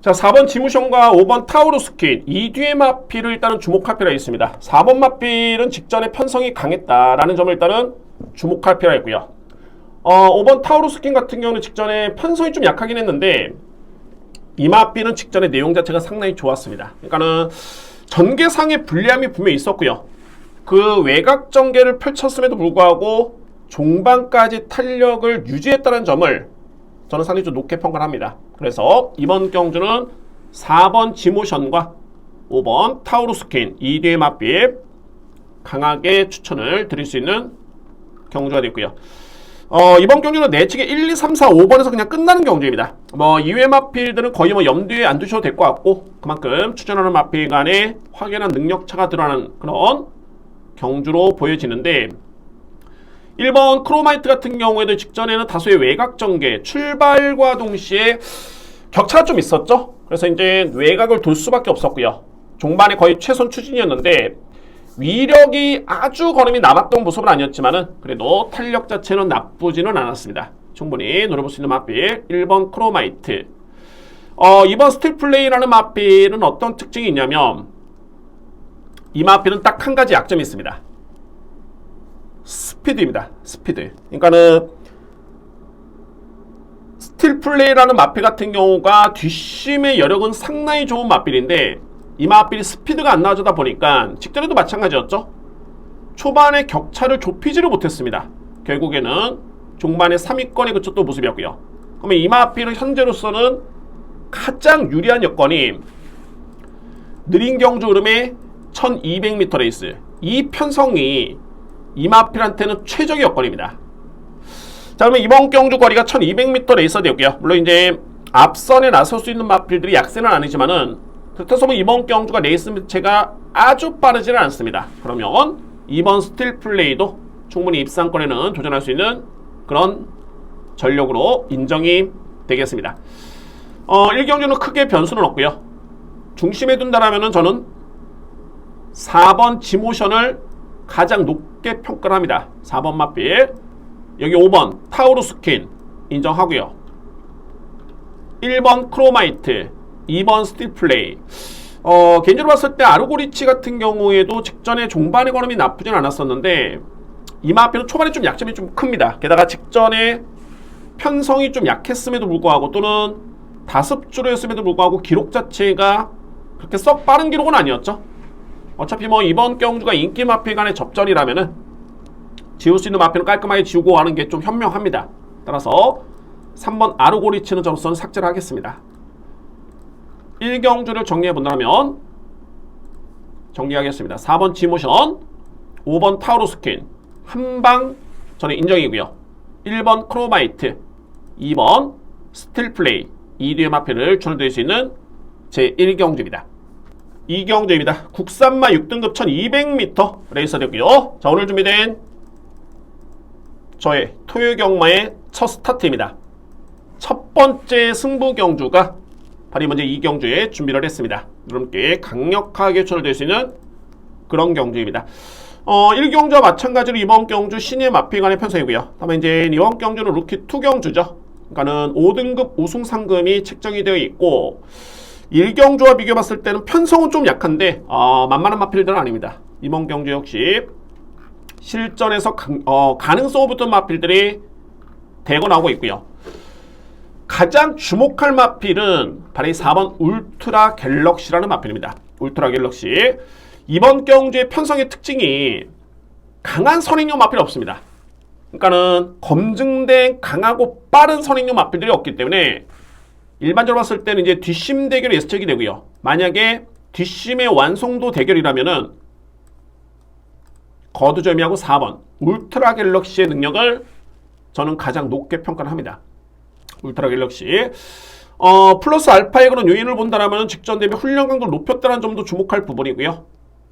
자, 4번 지무션과 5번 타우루스킨 이 뒤의 마필을 일단은 주목할 필요가 있습니다. 4번 마필은 직전에 편성이 강했다라는 점을 일단은 주목할 필요가 있고요. 5번 타우루스킨 같은 경우는 직전에 편성이 좀 약하긴 했는데 이 마필은 직전에 내용 자체가 상당히 좋았습니다. 그러니까는 전개상의 불리함이 분명히 있었고요. 그 외곽 전개를 펼쳤음에도 불구하고 종반까지 탄력을 유지했다는 점을 저는 상당히 좀 높게 평가를 합니다. 그래서 이번 경주는 4번 지모션과 5번 타우루스킨 이 뒤의 맞비에 강하게 추천을 드릴 수 있는 경주가 됐고요. 이번 경주는 내측에 1, 2, 3, 4, 5번에서 그냥 끝나는 경주입니다. 이외의 마필들은 거의 염두에 안 두셔도 될 것 같고 그만큼 추천하는 마필 간에 확연한 능력차가 드러나는 그런 경주로 보여지는데 1번 크로마이트 같은 경우에도 직전에는 다소의 외곽 전개 출발과 동시에 격차가 좀 있었죠. 그래서 이제 외곽을 돌 수밖에 없었고요. 종반에 거의 최선 추진이었는데 위력이 아주 걸음이 남았던 모습은 아니었지만은 그래도 탄력 자체는 나쁘지는 않았습니다. 충분히 노려볼 수 있는 마필 1번 크로마이트. 2번 스틸플레이라는 마필은 어떤 특징이 있냐면 이 마필은 딱 한 가지 약점이 있습니다. 스피드입니다. 스피드. 그러니까는 스틸플레이라는 마필 같은 경우가 뒷심의 여력은 상당히 좋은 마필인데 이 마필이 스피드가 안 나와주다 보니까 직전에도 마찬가지였죠. 초반에 격차를 좁히지를 못했습니다. 결국에는 종반에 3위권에 그쳤던 모습이었고요. 그러면 이 마필은 현재로서는 가장 유리한 여건이 느린 경주 흐름의 1200m 레이스 이 편성이 이 마필한테는 최적의 여건입니다. 자, 그러면 이번 경주 거리가 1200m 레이서 되고요. 물론 이제 앞선에 나설 수 있는 마필들이 약세는 아니지만은 그렇다고 이번 경주가 레이스 매체가 아주 빠르지는 않습니다. 그러면 이번 스틸 플레이도 충분히 입상권에는 도전할 수 있는 그런 전력으로 인정이 되겠습니다. 1경주는 크게 변수는 없고요. 중심에 둔다라면은 저는 4번 지모션을 가장 높게 평가를 합니다. 4번 맞빌 여기 5번 타우루스킨 인정하고요. 1번 크로마이트 2번 스틸플레이 개인적으로 봤을 때 아르고리치 같은 경우에도 직전에 종반의 걸음이 나쁘진 않았었는데 이 마필은 초반에 좀 약점이 좀 큽니다. 게다가 직전에 편성이 좀 약했음에도 불구하고 또는 다습주로 했음에도 불구하고 기록 자체가 그렇게 썩 빠른 기록은 아니었죠. 어차피 이번 경주가 인기 마필 간의 접전이라면은 지울 수 있는 마필은 깔끔하게 지우고 가는 게 좀 현명합니다. 따라서 3번 아르고리치는 저로서는 삭제를 하겠습니다. 1경주를 정리해본다면 정리하겠습니다. 4번 지모션 5번 타우루스킨 한방 저는 인정이고요. 1번 크로마이트 2번 스틸플레이 이 뒤의 마필을 추천드릴 수 있는 제 1경주입니다. 2경주입니다. 국산마 6등급 1200m 레이서 되고요. 자, 오늘 준비된 저의 토요경마의 첫 스타트입니다. 첫 번째 승부 경주가 바로 먼저 2경주에 준비를 했습니다. 여러분께 강력하게 추천드릴 수 있는 그런 경주입니다. 1경주와 마찬가지로 이번 경주 신예 마필 간의 편성이고요. 다음에 이제 이번 경주는 루키 2경주죠. 그러니까는 5등급 우승 상금이 책정이 되어 있고 1경주와 비교해봤을 때는 편성은 좀 약한데 만만한 마필들은 아닙니다. 이번 경주 역시 실전에서 가능성을 붙은 마필들이 대거 나오고 있고요. 가장 주목할 마필은 바로 이 4번 울트라 갤럭시라는 마필입니다. 울트라 갤럭시 이번 경주의 편성의 특징이 강한 선행용 마필이 없습니다. 그러니까는 검증된 강하고 빠른 선행용 마필들이 없기 때문에 일반적으로 봤을 때는 이제 뒷심 대결이 예측이 되고요. 만약에 뒷심의 완성도 대결이라면은 거두절미하고 4번 울트라 갤럭시의 능력을 저는 가장 높게 평가를 합니다. 울트라 갤럭시 플러스 알파의 그런 요인을 본다라면 직전 대비 훈련 강도를 높였다는 점도 주목할 부분이고요.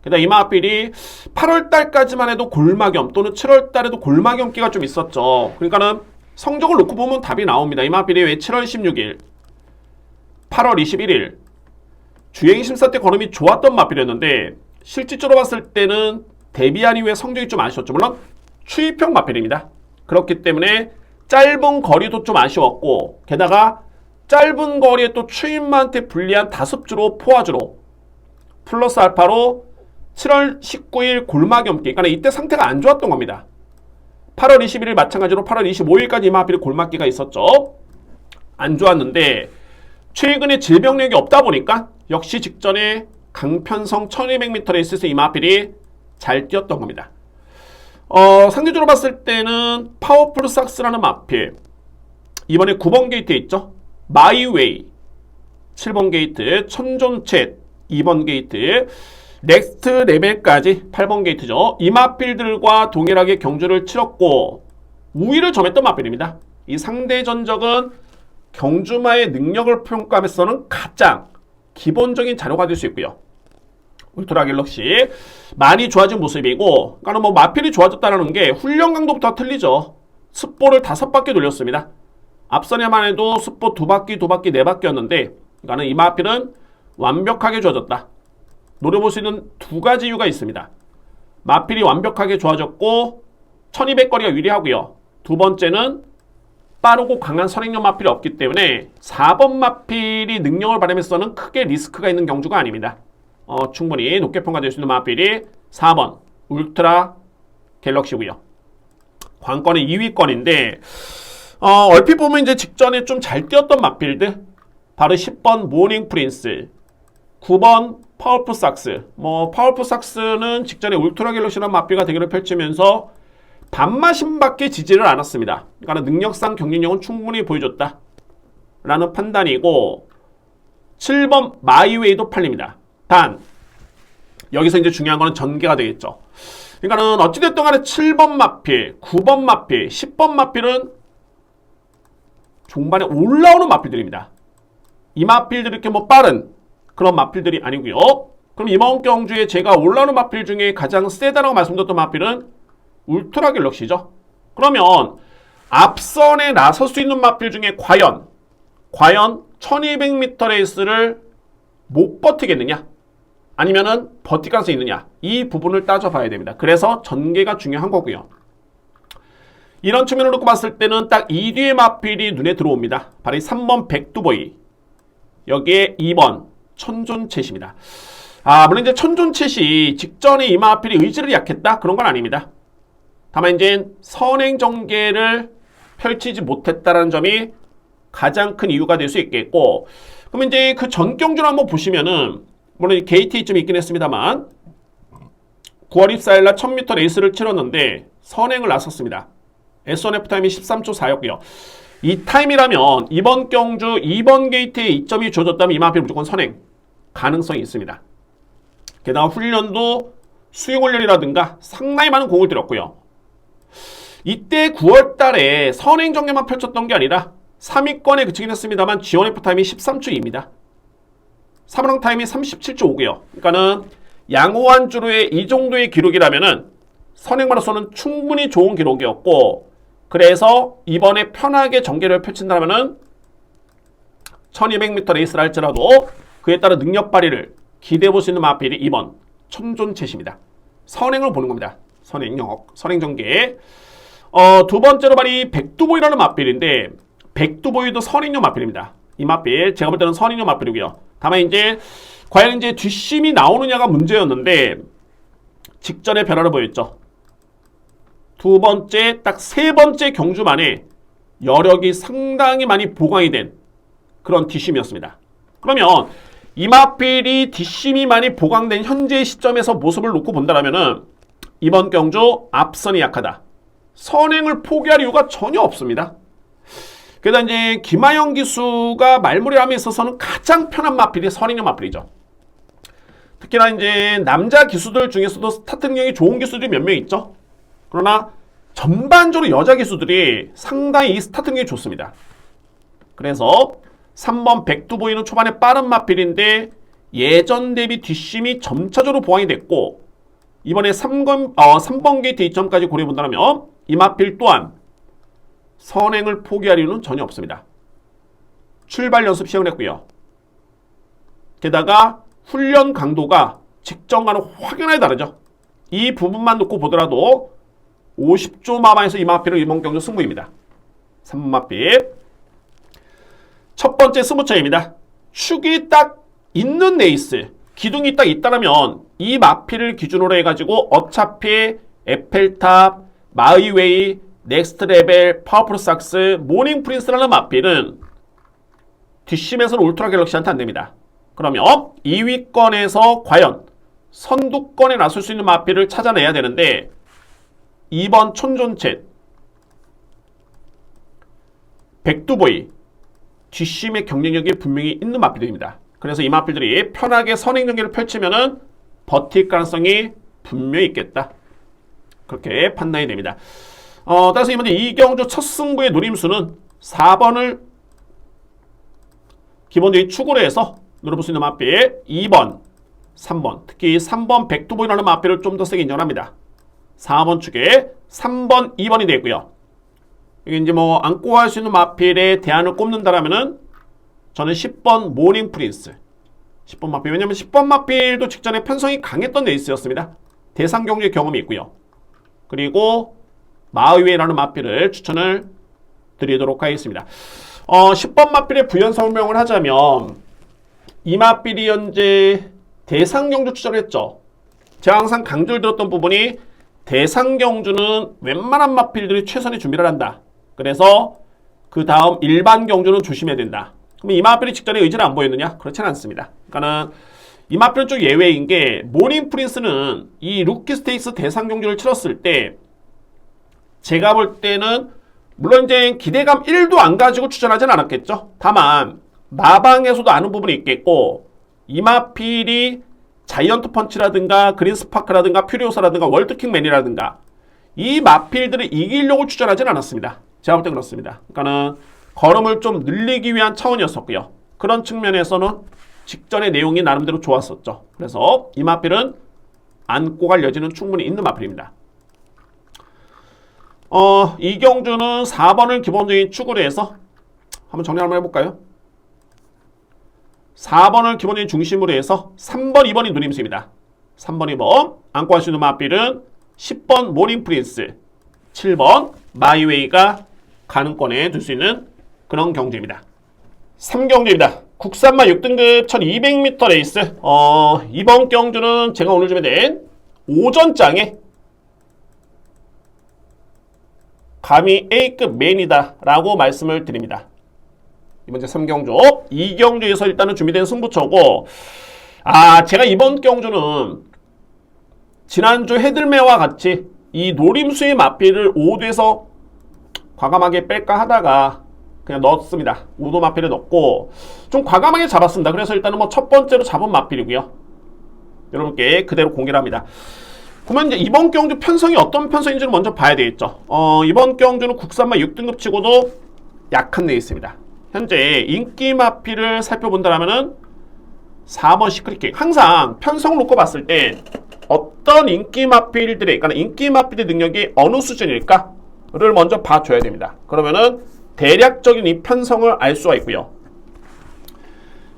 게다가 이 마필이 8월달까지만 해도 골마겸 또는 7월달에도 골마겸기가 좀 있었죠. 그러니까는 성적을 놓고 보면 답이 나옵니다. 이 마필이 왜 7월 16일 8월 21일 주행심사 때 걸음이 좋았던 마필이었는데 실질적으로 봤을 때는 데뷔한 이후에 성적이 좀 아쉬웠죠. 물론 추입형 마필입니다. 그렇기 때문에 짧은 거리도 좀 아쉬웠고 게다가 짧은 거리에 또 추임마한테 불리한 다습주로 포화주로 플러스 알파로 7월 19일 골마 겸기, 그러니까 이때 상태가 안 좋았던 겁니다. 8월 21일 마찬가지로 8월 25일까지 이마필이 골마기가 있었죠. 안 좋았는데 최근에 질병력이 없다 보니까 역시 직전에 강편성 1200m 레이스에서 이마필이 잘 뛰었던 겁니다. 상대적으로 봤을 때는 파워풀 삭스라는 마필, 이번에 9번 게이트에 있죠. 마이웨이 7번 게이트, 천존챗 2번 게이트, 넥스트 레벨까지 8번 게이트죠. 이 마필들과 동일하게 경주를 치렀고 우위를 점했던 마필입니다. 이 상대 전적은 경주마의 능력을 평가하면서는 가장 기본적인 자료가 될 수 있고요. 울트라 갤럭시 많이 좋아진 모습이고, 그러니까 뭐 마필이 좋아졌다는 게 훈련 강도부터 틀리죠. 습보를 5바퀴 돌렸습니다. 앞선에만 해도 습보 2바퀴, 2바퀴, 4바퀴였는데, 그러니까 이 마필은 완벽하게 좋아졌다. 노려볼 수 있는 두 가지 이유가 있습니다. 마필이 완벽하게 좋아졌고 1200거리가 유리하고요. 두 번째는 빠르고 강한 선행력 마필이 없기 때문에 4번 마필이 능력을 발휘하면서는 크게 리스크가 있는 경주가 아닙니다. 충분히 높게 평가될 수 있는 마필이 4번 울트라 갤럭시고요. 관건의 2위권인데 얼핏 보면 이제 직전에 좀 잘 뛰었던 마필들, 바로 10번 모닝 프린스, 9번 파워풀 삭스. 파워풀 삭스는 직전에 울트라 갤럭시라는 마필과 대결을 펼치면서 반마신밖에 지지를 않았습니다. 그러니까 능력상 경쟁력은 충분히 보여줬다 라는 판단이고, 7번 마이웨이도 팔립니다. 단 여기서 이제 중요한 거는 전개가 되겠죠. 그러니까는 어찌됐든 간에 7번 마필, 9번 마필, 10번 마필은 종반에 올라오는 마필들입니다. 이 마필들이 이렇게 빠른 그런 마필들이 아니고요. 그럼 이번 경주에 제가 올라오는 마필 중에 가장 세다라고 말씀드렸던 마필은 울트라 갤럭시죠. 그러면 앞선에 나설 수 있는 마필 중에 과연 1200m 레이스를 못 버티겠느냐, 아니면은 버틸 가능성이 있느냐, 이 부분을 따져봐야 됩니다. 그래서 전개가 중요한 거고요. 이런 측면으로 놓고 봤을 때는 딱 2뒤의 마필이 눈에 들어옵니다. 바로 이 3번 백두보이, 여기에 2번 천존챗입니다. 물론 이제 천존챗이 직전에 이 마필이 의지를 약했다? 그런 건 아닙니다. 다만 이제 선행 전개를 펼치지 못했다라는 점이 가장 큰 이유가 될 수 있겠고, 그럼 이제 그 전 경주를 한번 보시면은, 물론 게이트 좀 있긴 했습니다만 9월 24일날 1000m 레이스를 치렀는데 선행을 나섰습니다. S1F 타임이 13초 4였고요. 이 타임이라면 이번 경주 2번 게이트에 이점이 주어졌다면 이 마필 무조건 선행 가능성이 있습니다. 게다가 훈련도 수용훈련이라든가 상당히 많은 공을 들였고요. 이때 9월 달에 선행 전개만 펼쳤던 게 아니라 3위권에 그치긴 했습니다만 G1F 타임이 13초2입니다. 3랑 타임이 37초 5고요. 그러니까는 양호한 주로의 이 정도의 기록이라면은 선행만으로서는 충분히 좋은 기록이었고, 그래서 이번에 편하게 전개를 펼친다면은 1200m 레이스를 할지라도 그에 따른 능력 발휘를 기대해 볼 수 있는 마필이 2번 천존챗입니다. 선행을 보는 겁니다. 선행 전개. 두 번째로 말이 백두보이라는 마필인데, 백두보이도 선행용 마필입니다. 이 마필 제가 볼 때는 선행용 마필이고요. 다만 이제 과연 이제 뒷심이 나오느냐가 문제였는데 직전에 변화를 보였죠. 두 번째, 딱 세 번째 경주 만에 여력이 상당히 많이 보강이 된 그런 뒷심이었습니다. 그러면 이 마필이 뒷심이 많이 보강된 현재 시점에서 모습을 놓고 본다면은 이번 경주 앞선이 약하다, 선행을 포기할 이유가 전혀 없습니다. 게다가 이제 김하영 기수가 말무리함에 있어서는 가장 편한 마필이 선행형 마필이죠. 특히나 이제 남자 기수들 중에서도 스타트 능력이 좋은 기수들이 몇 명 있죠. 그러나 전반적으로 여자 기수들이 상당히 이 스타트 능력이 좋습니다. 그래서 3번 백두보이는 초반에 빠른 마필인데 예전 대비 뒷심이 점차적으로 보완이 됐고, 이번에 3번 게이트 2점까지 고려해본다면 이 마필 또한 선행을 포기할 이유는 전혀 없습니다. 출발 연습 시행했고요. 게다가 훈련 강도가 직전과는 확연하게 다르죠. 이 부분만 놓고 보더라도 50조 마반에서 이 마필은 이번 경주 승부입니다. 3번 마필. 첫 번째 승부처입니다. 축이 딱 있는 레이스, 기둥이 딱 있다면 이 마필을 기준으로 해가지고 어차피 에펠탑, 마이웨이, 넥스트 레벨, 파워풀 삭스, 모닝 프린스라는 마필은 뒷심에서는 울트라 갤럭시한테 안됩니다. 그러면 2위권에서 과연 선두권에 나설 수 있는 마필을 찾아내야 되는데 2번 촌존챗, 백두보이, 뒷심의 경쟁력이 분명히 있는 마필들입니다. 그래서 이 마필들이 편하게 선행 경기를 펼치면은 버틸 가능성이 분명히 있겠다. 그렇게 판단이 됩니다. 따라서 이번에 이경주 첫 승부의 노림수는 4번을 기본적인 축으로 해서 노려볼 수 있는 마필 2번, 3번, 특히 3번 백두보이라는 마필을 좀 더 세게 인정합니다. 4번 축에 3번, 2번이 되고요. 이게 이제 뭐 안고 할 수 있는 마필의 대안을 꼽는다라면은 저는 10번 모닝 프린스. 10번 마필. 왜냐면 10번 마필도 직전에 편성이 강했던 레이스였습니다. 대상 경주의 경험이 있고요. 그리고 마의웨이라는 마필을 추천을 드리도록 하겠습니다. 10번 마필의 부연 설명을 하자면 이 마필이 현재 대상 경주 추천을 했죠. 제가 항상 강조를 들었던 부분이 대상 경주는 웬만한 마필들이 최선의 준비를 한다. 그래서 그 다음 일반 경주는 조심해야 된다. 그럼 이 마필이 직전에 의지를 안 보였느냐? 그렇지는 않습니다. 그러니까는 이 마필은 좀 예외인 게 모닝 프린스는 이 루키 스테이스 대상 경주를 치렀을 때 제가 볼 때는 물론 이제 기대감 1도 안 가지고 추천하진 않았겠죠. 다만 마방에서도 아는 부분이 있겠고 이 마필이 자이언트 펀치라든가 그린스파크라든가 퓨리오사라든가 월드킹맨이라든가 이 마필들을 이기려고 추천하진 않았습니다. 제가 볼 때 그렇습니다. 그러니까는 걸음을 좀 늘리기 위한 차원이었었고요. 그런 측면에서는 직전의 내용이 나름대로 좋았었죠. 그래서 이 마필은 안고 갈 여지는 충분히 있는 마필입니다. 이경주는 4번을 기본적인 축으로 해서 한번 정리 한번 해볼까요? 4번을 기본적인 중심으로 해서 3번, 2번이 누림수입니다. 3번, 2번 안고 할 수 있는 마필은 10번 모닝 프린스, 7번 마이웨이가 가능권에 둘 수 있는 그런 경주입니다. 3경주입니다. 국산마 6등급 1200m 레이스. 이번 경주는 제가 오늘 준비된 오전장에 감히 A급 맨이다 라고 말씀을 드립니다. 이번 제 3경주 2경주에서 일단은 준비된 승부처고 제가 이번 경주는 지난주 헤들매와 같이 이 노림수의 마필을 5도에서 과감하게 뺄까 하다가 그냥 넣었습니다. 우도 마필을 넣고 좀 과감하게 잡았습니다. 그래서 일단은 뭐 첫 번째로 잡은 마필이고요. 여러분께 그대로 공개를 합니다. 그러면 이제 이번 경주 편성이 어떤 편성인지를 먼저 봐야 되겠죠. 이번 경주는 국산마 6등급 치고도 약한 레이스입니다. 현재 인기 마필을 살펴본다면은 4번 시크릿킹. 항상 편성을 놓고 봤을 때 어떤 인기 마필들의, 그러니까 인기 마필의 능력이 어느 수준일까를 먼저 봐줘야 됩니다. 그러면은 대략적인 이 편성을 알 수가 있고요.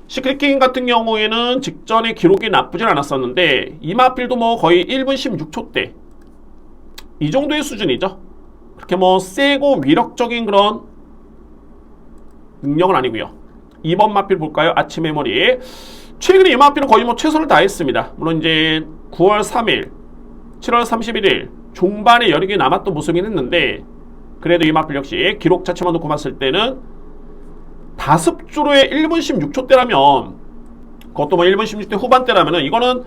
시크릿킹 같은 경우에는 직전에 기록이 나쁘진 않았었는데 이 마필도 뭐 거의 1분 16초대 이 정도의 수준이죠. 그렇게 뭐 세고 위력적인 그런 능력은 아니고요. 2번 마필 볼까요? 아침 메모리. 최근에 이 마필은 거의 뭐 최선을 다했습니다. 물론 이제 9월 3일, 7월 31일 종반에 여러 개 남았던 모습이긴 했는데 그래도 이 마필 역시 기록 자체만 놓고 봤을 때는 다습주로의 1분 16초대라면 그것도 뭐 1분 16대 후반대라면 이거는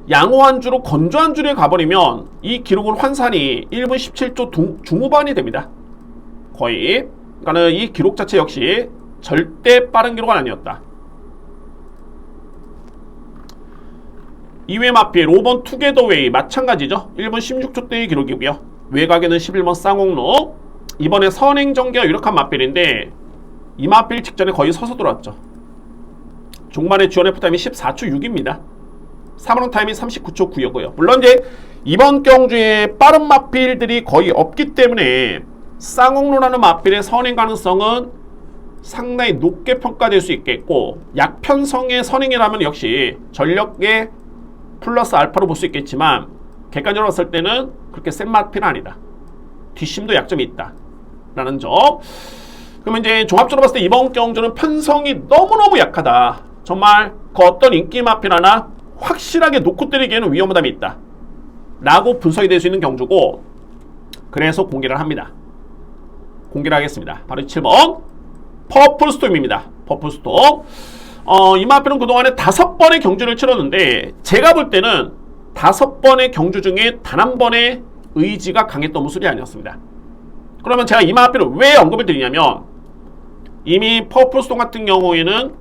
양호한 주로 건조한 주에 가버리면 이 기록은 환산이 1분 17초 중후반이 됩니다. 거의. 그러니까는 이 기록 자체 역시 절대 빠른 기록은 아니었다. 2회 마필 5번 투게더웨이 마찬가지죠. 1분 16초대의 기록이고요. 외곽에는 11번 쌍옥로. 이번에 선행전개가 유력한 마필인데 이 마필 직전에 거의 서서 들어왔죠. 종반의 주연 F타임이 14초 6입니다. 3원 타임이 39초 9였고요. 물론 이제 이번 경주에 빠른 마필들이 거의 없기 때문에 쌍옥로라는 마필의 선행 가능성은 상당히 높게 평가될 수 있겠고 약편성의 선행이라면 역시 전력의 플러스 알파로 볼 수 있겠지만 객관적으로 봤을 때는 그렇게 센 마필은 아니다. 뒷심도 약점이 있다 라는 점. 그러면 이제 종합적으로 봤을 때 이번 경주는 편성이 너무너무 약하다. 정말 그 어떤 인기 마필 하나 확실하게 놓고 때리기에는 위험함이 있다 라고 분석이 될 수 있는 경주고, 그래서 공개를 합니다. 공개를 하겠습니다. 바로 7번 퍼플스톰입니다. 퍼플스톰. 이 마필은 그동안에 5번의 경주를 치렀는데, 제가 볼 때는 5번의 경주 중에 단 한 번의 의지가 강했던 모습이 아니었습니다. 그러면 제가 이 마필을 왜 언급을 드리냐면, 이미 퍼플스톰 같은 경우에는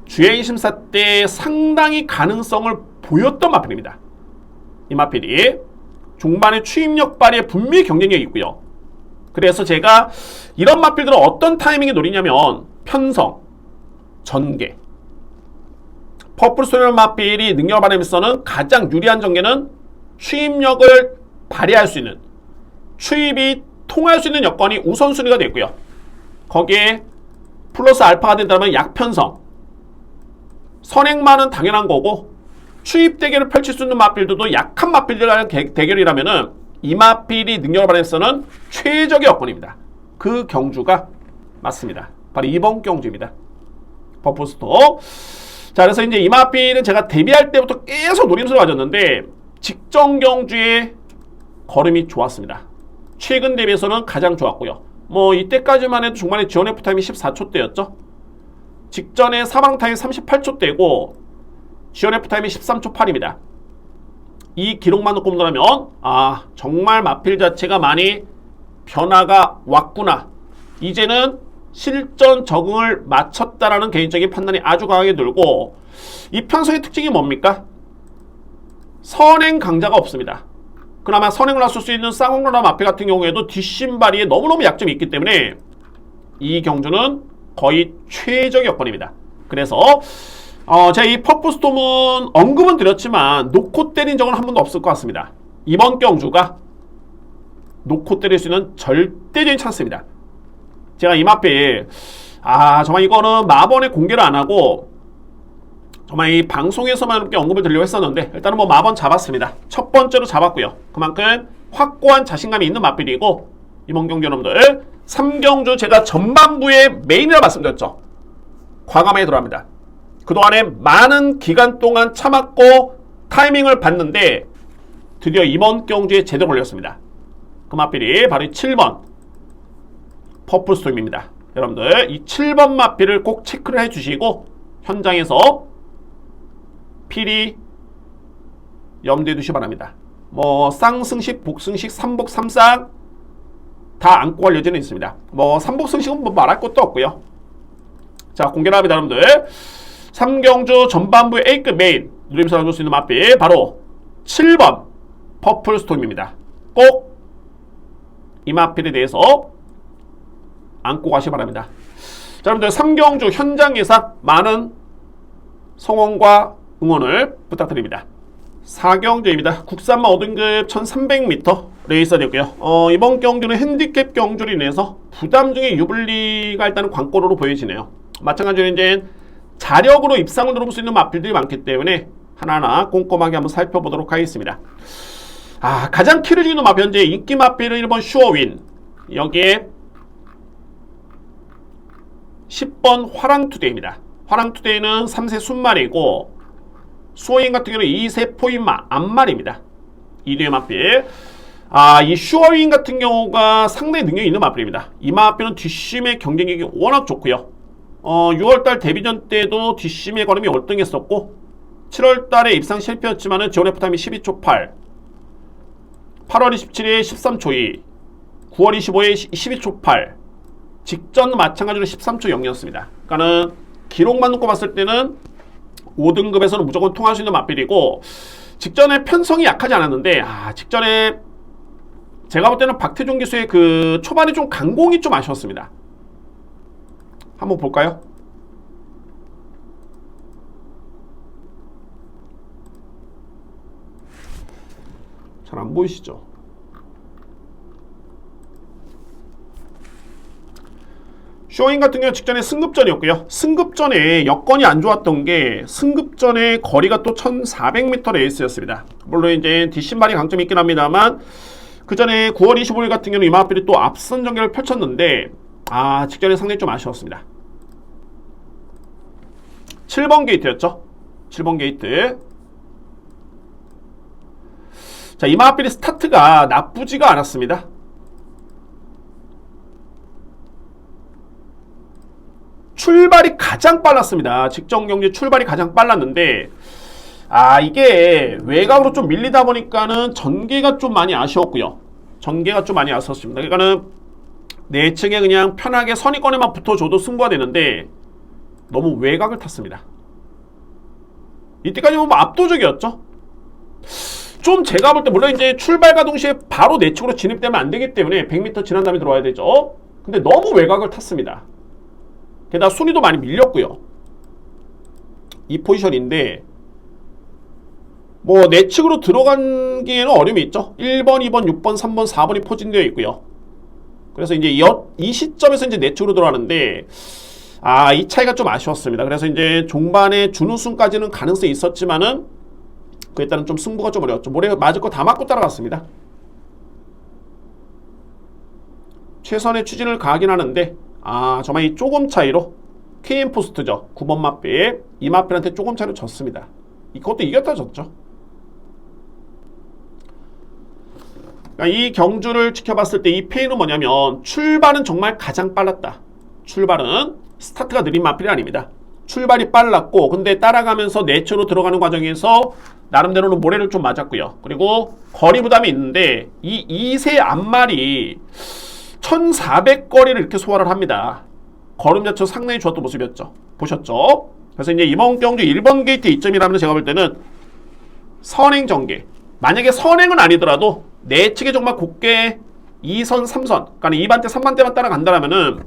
주행 심사 때 상당히 가능성을 보였던 마필입니다. 이 마필이 중반에 추임력 발휘에 분명히 경쟁력이 있고요. 그래서 제가 이런 마필들은 어떤 타이밍에 노리냐면, 편성, 전개. 퍼플스톰 마필이 능력을 발휘하면서는 가장 유리한 전개는 추임력을 발휘할 수 있는, 추입이 통할 수 있는 여건이 우선순위가 되고요. 거기에 플러스 알파가 된다면 약편성, 선행만은 당연한 거고, 추입 대결을 펼칠 수 있는 마필들도 약한 마필들과의 대결이라면은 이 마필이 능력을 발휘해서는 최적의 여건입니다. 그 경주가 맞습니다. 바로 이번 경주입니다. 퍼플스톰. 자, 그래서 이제 이 마필은 제가 데뷔할 때부터 계속 노림수를 가졌는데, 직전 경주에 걸음이 좋았습니다. 최근 대비해서는 가장 좋았고요. 뭐 이때까지만 해도 중반에 지원 F 타임이 14초대였죠. 직전에 사방 타임 38초대고 지원 F 타임이 13초 8입니다. 이 기록만 놓고 본다면 정말 마필 자체가 많이 변화가 왔구나, 이제는 실전 적응을 마쳤다라는 개인적인 판단이 아주 강하게 들고, 이 편성의 특징이 뭡니까? 선행 강자가 없습니다. 그나마 선행을 나설 수 있는 쌍홍로나 마필 같은 경우에도 뒷심발이에 너무너무 약점이 있기 때문에 이 경주는 거의 최적의 여건입니다. 그래서 제가 이 퍼플스톰은 언급은 드렸지만 놓고 때린 적은 한 번도 없을 것 같습니다. 이번 경주가 놓고 때릴 수 있는 절대적인 찬스입니다. 제가 이 마필 정말 이거는 마번에 공개를 안 하고 정말 이 방송에서만 이렇게 언급을 드리려고 했었는데, 일단은 뭐 마번 잡았습니다. 첫 번째로 잡았고요. 그만큼 확고한 자신감이 있는 마필이고, 이번 경기 여러분들 3경주 제가 전반부에 메인이라 말씀드렸죠. 과감하게 들어갑니다. 그동안에 많은 기간 동안 참았고 타이밍을 봤는데 드디어 이번 경주에 제대로 걸렸습니다. 그 마필이 바로 7번 퍼플스톰입니다. 여러분들 이 7번 마필을 꼭 체크를 해주시고 현장에서 필히 염두에 두시기 바랍니다. 뭐 쌍승식, 복승식, 삼복, 삼쌍 다 안고 갈 여지는 있습니다. 뭐 삼복승식은 뭐 말할 것도 없고요. 자, 공개를 합니다. 여러분들 3경주 전반부의 A급 메인 누림수를 줄 수 있는 마필 바로 7번 퍼플스톰입니다. 꼭 이 마필에 대해서 안고 가시기 바랍니다. 자, 여러분들 3경주 현장 예상 많은 성원과 응원을 부탁드립니다. 4경주입니다. 국산마 5등급 1300m 레이서 되고요. 이번 경주는 핸디캡 경주로 인해서 부담 중에 유불리가 일단은 광고로로 보여지네요. 마찬가지로 이제 자력으로 입상을 누릴 수 있는 마필들이 많기 때문에 하나하나 꼼꼼하게 한번 살펴보도록 하겠습니다. 가장 키를 주는 마필, 현재 인기 마필은 1번 슈어윈, 여기에 10번 화랑투데이입니다. 화랑투데이는 3세 순말이고 수어인 같은 경우는 2세 포인마 앞말입니다. 이두의 마필. 이 슈어윈 같은 경우가 상당히 능력이 있는 마필입니다. 이 마필은 뒷심의 경쟁력이 워낙 좋고요. 6월달 데뷔전 때도 뒷심의 걸음이 월등했었고 7월달에 입상 실패였지만은 지원 F타임이 12초 8, 8월 27일에 13초 2, 9월 25일에 12초 8, 직전 마찬가지로 13초 0이었습니다. 그러니까는 기록만 놓고 봤을 때는 5등급에서는 무조건 통할 수 있는 마필이고, 직전에 편성이 약하지 않았는데 직전에 제가 볼 때는 박태종 기수의 그 초반에 좀 강공이 좀 아쉬웠습니다. 한번 볼까요? 잘 안 보이시죠? 쇼잉 같은 경우 직전에 승급전이었고요. 승급전에 여건이 안 좋았던 게 승급전에 거리가 또 1400m 레이스였습니다. 물론 이제 뒷신발이 강점이 있긴 합니다만 그 전에 9월 25일 같은 경우는 이 마필이 또 앞선 전개를 펼쳤는데 직전에 상당히 좀 아쉬웠습니다. 7번 게이트였죠. 7번 게이트. 자, 이마필이 스타트가 나쁘지가 않았습니다. 출발이 가장 빨랐습니다. 직전 경기 출발이 가장 빨랐는데 이게 외곽으로 좀 밀리다 보니까는 전개가 좀 많이 아쉬웠고요. 전개가 좀 많이 아쉬웠습니다. 그러니까는 내측에 그냥 편하게 선의권에만 붙어줘도 승부가 되는데 너무 외곽을 탔습니다. 이때까지 보면 압도적이었죠. 좀 제가 볼 때 물론 이제 출발과 동시에 바로 내측으로 진입되면 안 되기 때문에 100m 지난 다음에 들어와야 되죠. 근데 너무 외곽을 탔습니다. 게다가 순위도 많이 밀렸고요. 이 포지션인데 뭐 내측으로 들어가기에는 어려움이 있죠. 1번, 2번, 6번, 3번, 4번이 포진되어 있고요. 그래서 이제 이 시점에서 이제 내측으로 들어가는데 이 차이가 좀 아쉬웠습니다. 그래서 이제 종반에 준우승까지는 가능성이 있었지만은 그에 따른 좀 승부가 좀 어려웠죠. 모래 맞을 거 다 맞고 따라갔습니다. 최선의 추진을 가하긴 하는데 정말 이 조금 차이로 KM포스트죠. 9번 마필 이 마필한테 조금 차이로 졌습니다. 이것도 이겼다 졌죠. 그러니까 이 경주를 지켜봤을 때 이 페이는 뭐냐면 출발은 정말 가장 빨랐다. 출발은 스타트가 느린 마필이 아닙니다. 출발이 빨랐고 근데 따라가면서 내추로 들어가는 과정에서 나름대로는 모래를 좀 맞았고요. 그리고 거리 부담이 있는데 이 2세 앞말이 1400거리를 이렇게 소화를 합니다. 걸음 자체가 상당히 좋았던 모습이었죠. 보셨죠? 그래서 이제 이번 경주 1번 게이트 이점이라면 제가 볼 때는 선행 전개. 만약에 선행은 아니더라도 내측에 정말 곱게 2선, 3선, 그러니까 2반대, 3반대만 따라간다면은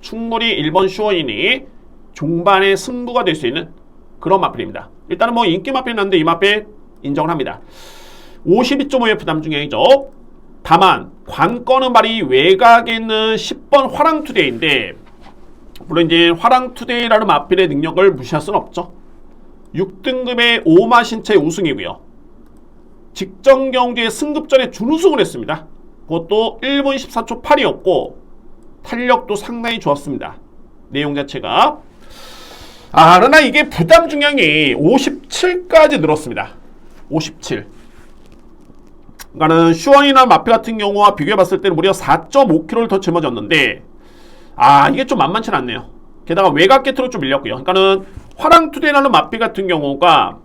충분히 1번 슈어인이 종반의 승부가 될 수 있는 그런 마필입니다. 일단은 뭐 인기 마필이 났는데 이 마필 인정을 합니다. 52.5의 부담 중량이죠. 다만 관건은 말이 외곽에 있는 10번 화랑투데이인데 물론 이제 화랑투데이라는 마필의 능력을 무시할 수는 없죠. 6등급의 오마신체 우승이고요. 직전 경기에 승급전에 준우승을 했습니다. 그것도 1분 14초 8이었고 탄력도 상당히 좋았습니다. 내용 자체가 그러나 이게 부담 중량이 57까지 늘었습니다. 57. 그러니까는 슈원이나 마필 같은 경우와 비교해봤을 때는 무려 4.5kg를 더 짊어졌는데 이게 좀 만만치 않네요. 게다가 외곽 게트로 좀 밀렸고요. 그러니까는 화랑투데이라는 마필 같은 경우가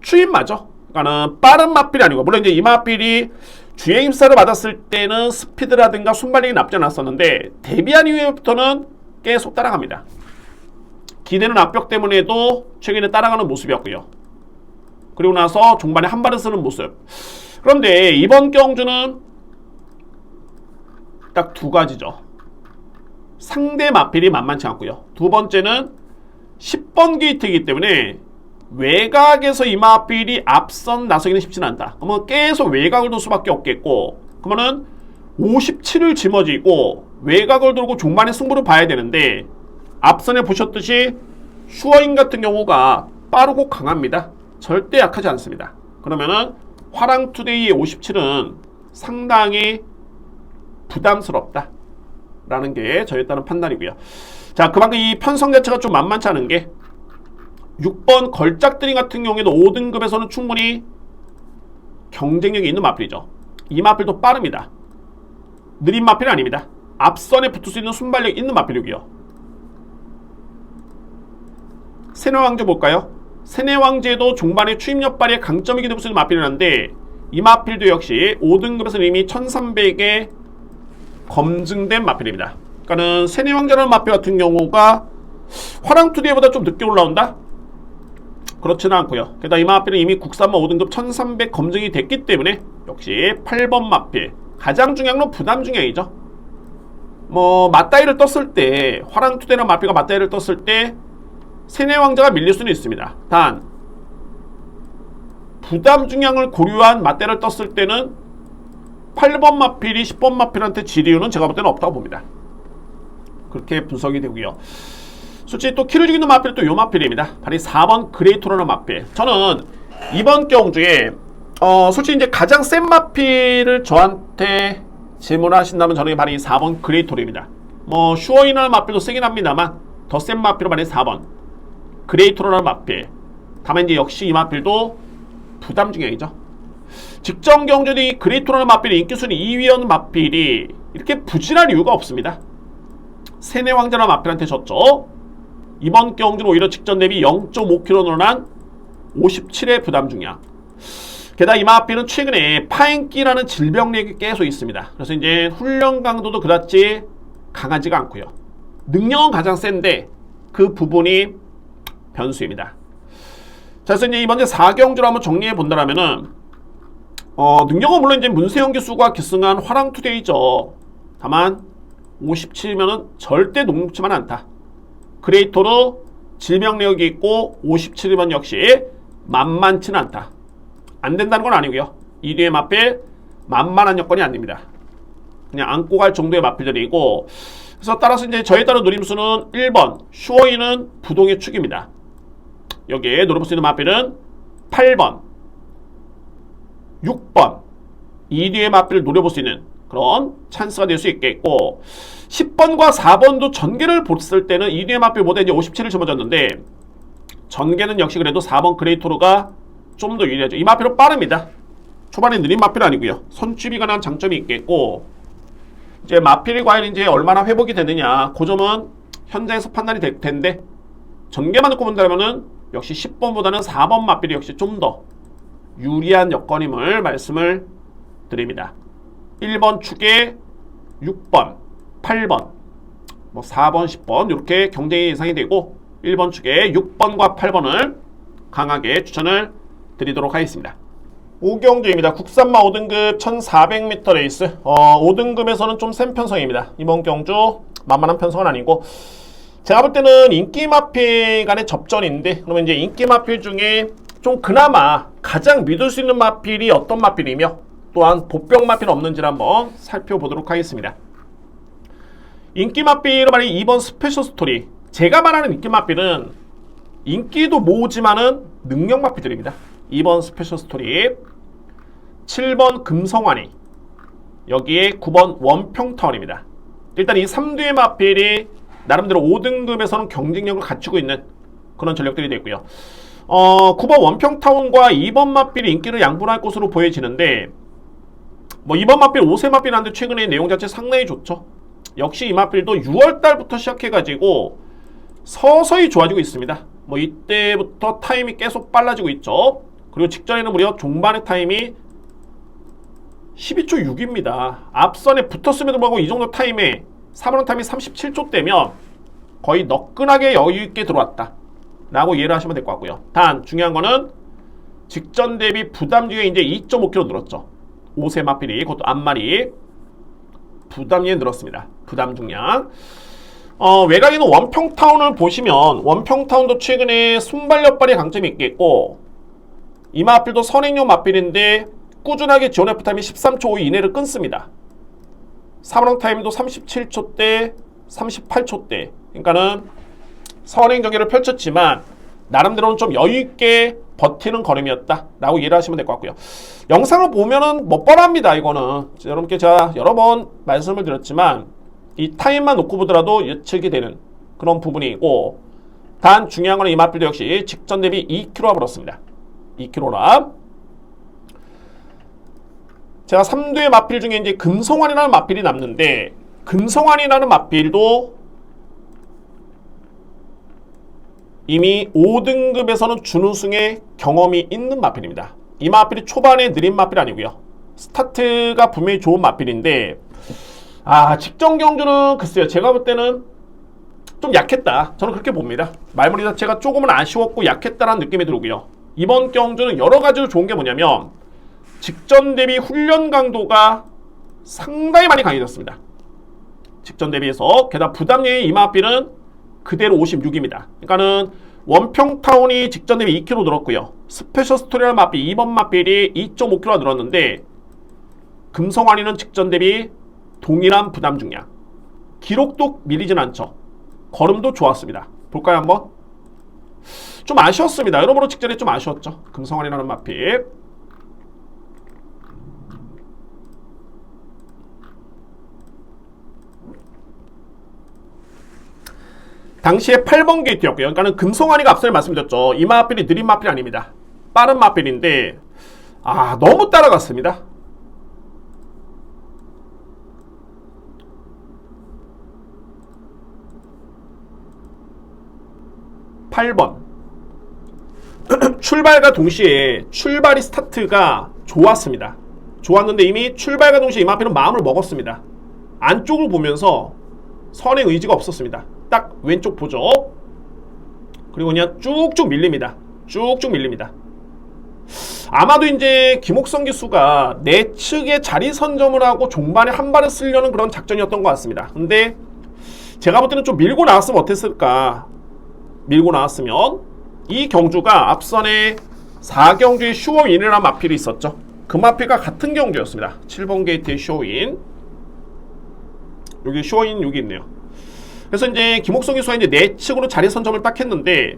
추임마죠. 그러니까는 빠른 마필이 아니고 물론 이제 이 마필이 주행 힘사를 받았을 때는 스피드라든가 순발력이 나쁘지 않았었는데 데뷔한 이후부터는 계속 따라갑니다. 기대는 압력 때문에도 최근에 따라가는 모습이었고요. 그리고 나서 종반에 한 발을 쓰는 모습. 그런데 이번 경주는 딱 두 가지죠. 상대 마필이 만만치 않고요. 두 번째는 10번 게이트이기 때문에 외곽에서 이 마필이 앞선 나서기는 쉽지는 않다. 그러면 계속 외곽을 둘 수밖에 없겠고 그러면은 57을 짊어지고 외곽을 돌고 종반의 승부를 봐야 되는데 앞선에 보셨듯이 슈어인 같은 경우가 빠르고 강합니다. 절대 약하지 않습니다. 그러면은 화랑투데이의 57은 상당히 부담스럽다 라는 게 저에 따른 판단이고요. 자, 그만큼 이 편성 자체가 좀 만만치 않은 게 6번 걸작드림 같은 경우에도 5등급에서는 충분히 경쟁력이 있는 마필이죠. 이 마필도 빠릅니다. 느린 마필은 아닙니다. 앞선에 붙을 수 있는 순발력이 있는 마필이고요. 세뇌왕제 볼까요? 세뇌왕제도 종반의 추임력 발휘의 강점이기 될 수 있는 마필이라는데 이 마필도 역시 5등급에서는 이미 1300에 검증된 마필입니다. 그러니까는 세뇌왕제라는 마필 같은 경우가 화랑투데이보다 좀 늦게 올라온다? 그렇지는 않고요. 게다가 이 마필은 이미 국산마 5등급 1300 검증이 됐기 때문에 역시 8번 마필 가장 중요한 건 부담 중량이죠. 뭐 맞다이를 떴을 때 화랑투데이라는 마필과 맞다이를 떴을 때 세뇌왕자가 밀릴 수는 있습니다. 단 부담 중량을 고려한 맞대를 떴을 때는 8번 마필이 10번 마필한테 질 이유는 제가 볼 때는 없다고 봅니다. 그렇게 분석이 되고요. 솔직히 또 키를 죽이는 마필은 또 요 마필입니다. 바로 4번 그레이토라는 마필. 저는 이번 경주에 솔직히 이제 가장 센 마필을 저한테 질문하신다면 저는 바로 이 4번 그레이토입니다. 뭐 슈어인이라는 마필도 세긴 합니다만 더 센 마필로 말해 4번 그레이토로라는 마필. 다만 이제 역시 이 마필도 부담 중량이죠. 직전 경주이 그레이토라는 마필이 인기순위 2위였는 마필이 이렇게 부진할 이유가 없습니다. 세네 왕자라는 마필한테 졌죠. 이번 경주는 오히려 직전 대비 0.5kg 늘어난 57의 부담 중량. 게다가 이 마필은 최근에 파행기라는 질병력이 계속 있습니다. 그래서 이제 훈련 강도도 그다지 강하지가 않고요. 능력은 가장 센데 그 부분이 변수입니다. 자, 그래서 이제 이번 4경주를 한번 정리해 본다면은 능력은 물론 이제 문세영 교수가 기승한 화랑투데이죠. 다만 57이면은 절대 녹록지만 않다. 그레이토르 질병력이 있고 57이면 역시 만만치는 않다. 안 된다는 건 아니고요. 이 뒤에 마필 만만한 여건이 안 됩니다. 그냥 안고 갈 정도의 마필들이고, 그래서 따라서 이제 저에 따른 노림수는 1번 슈어인은 부동의 축입니다. 여기에 노려볼 수 있는 마필은 8번 6번 이 뒤에 마필을 노려볼 수 있는 그런 찬스가 될 수 있겠고, 10번과 4번도 전개를 봤을 때는 이 뒤에 마필보다 이제 57을 집어줬는데 전개는 역시 그래도 4번 그레이토르가 좀 더 유리하죠. 이 마필은 빠릅니다. 초반에 느린 마필은 아니고요. 손집이 가능한 장점이 있겠고, 이제 마필이 과연 이제 얼마나 회복이 되느냐, 그 점은 현장에서 판단이 될 텐데, 전개만 놓고 본다면은 역시 10번보다는 4번 마필이 역시 좀 더 유리한 여건임을 말씀을 드립니다. 1번 축에 6번, 8번, 뭐 4번, 10번 이렇게 경쟁이 예상이 되고 1번 축에 6번과 8번을 강하게 추천을 드리도록 하겠습니다. 5경주입니다. 국산마 5등급 1400m 레이스. 5등급에서는 좀 센 편성입니다. 이번 경주 만만한 편성은 아니고, 제가 볼 때는 인기 마필 간의 접전인데, 그러면 이제 인기 마필 중에 좀 그나마 가장 믿을 수 있는 마필이 어떤 마필이며 또한 보병 마필은 없는지를 한번 살펴보도록 하겠습니다. 인기 마필로 말해 2번 스페셜 스토리. 제가 말하는 인기 마필은 인기도 모으지만은 능력 마필들입니다. 2번 스페셜 스토리, 7번 금성환이, 여기에 9번 원평타운입니다. 일단 이 3두의 마필이 나름대로 5등급에서는 경쟁력을 갖추고 있는 그런 전력들이 되고요. 9번 원평타운과 2번 마필이 인기를 양분할 것으로 보여지는데, 뭐 2번 마필 5세 마필한데 최근에 내용 자체 상당히 좋죠. 역시 이 마필도 6월달부터 시작해가지고 서서히 좋아지고 있습니다. 뭐 이때부터 타임이 계속 빨라지고 있죠. 그리고 직전에는 무려 종반의 타임이 12초 6입니다. 앞선에 붙었음에도 불구하고 이 정도 타임에 3번 타임이 37초 대면 거의 너끈하게 여유있게 들어왔다 라고 이해를 하시면 될 것 같고요. 단 중요한 거는 직전 대비 부담 중에 이제 2.5kg 늘었죠. 5세 마필이, 그것도 앞마리 부담이 늘었습니다. 부담 중량. 외곽에 있는 원평타운을 보시면 원평타운도 최근에 순발력발의 강점이 있겠고, 이 마필도 선행용 마필인데 꾸준하게 지원 F타임이 13초 5 이내를 끊습니다. 3번 타임도 37초대 38초대, 그러니까는 선행 경기를 펼쳤지만 나름대로는 좀 여유있게 버티는 걸음이었다 라고 이해를 하시면 될 것 같고요. 영상을 보면은 뭐 뻔합니다. 이거는 여러분께 제가 여러 번 말씀을 드렸지만 이 타임만 놓고 보더라도 예측이 되는 그런 부분이고, 단 중요한 거는 이 마필도 역시 직전 대비 2kg 벌었습니다. 2kg. 제가 3두의 마필 중에 이제 금성환이라는 마필이 남는데, 금성환이라는 마필도 이미 5등급에서는 준우승의 경험이 있는 마필입니다. 이 마필이 초반에 느린 마필 아니고요. 스타트가 분명히 좋은 마필인데, 직전 경주는 글쎄요, 제가 볼 때는 좀 약했다. 저는 그렇게 봅니다. 말머리 자체가 조금은 아쉬웠고 약했다라는 느낌이 들고요. 이번 경주는 여러 가지로 좋은 게 뭐냐면 직전 대비 훈련 강도가 상당히 많이 강해졌습니다. 직전 대비해서. 게다가 부담량의 이 마필은 그대로 56입니다. 그러니까는 원평타운이 직전 대비 2kg 늘었고요. 스페셜 스토리라는 마필 2번 마필이 2.5kg 늘었는데, 금성환이는 직전 대비 동일한 부담 중량. 기록도 밀리진 않죠. 걸음도 좋았습니다. 볼까요 한번? 좀 아쉬웠습니다. 여러모로 직전에 좀 아쉬웠죠. 금성환이라는 마필. 당시에 8번 게이트였고요. 그러니까는 금송환이가 앞서 말씀드렸죠. 이 마필이 느린 마필이 아닙니다. 빠른 마필인데 너무 따라갔습니다. 8번 출발과 동시에 출발이 스타트가 좋았습니다. 좋았는데 이미 출발과 동시에 이 마필은 마음을 먹었습니다. 안쪽을 보면서 선의 의지가 없었습니다. 딱 왼쪽 보죠. 그리고 그냥 쭉쭉 밀립니다. 쭉쭉 밀립니다. 아마도 이제 김옥성 기수가 내측에 자리 선점을 하고 종반에 한 발을 쓰려는 그런 작전이었던 것 같습니다. 근데 제가 볼 때는 좀 밀고 나왔으면 어땠을까. 밀고 나왔으면 이 경주가 앞선에 4경주의 슈어인이라는 마필이 있었죠. 그 마필과 같은 경주였습니다. 7번 게이트의 슈어인. 여기 슈어인 여기 있네요. 그래서 이제 김옥성 기수가 이제 내측으로 자리 선점을 딱 했는데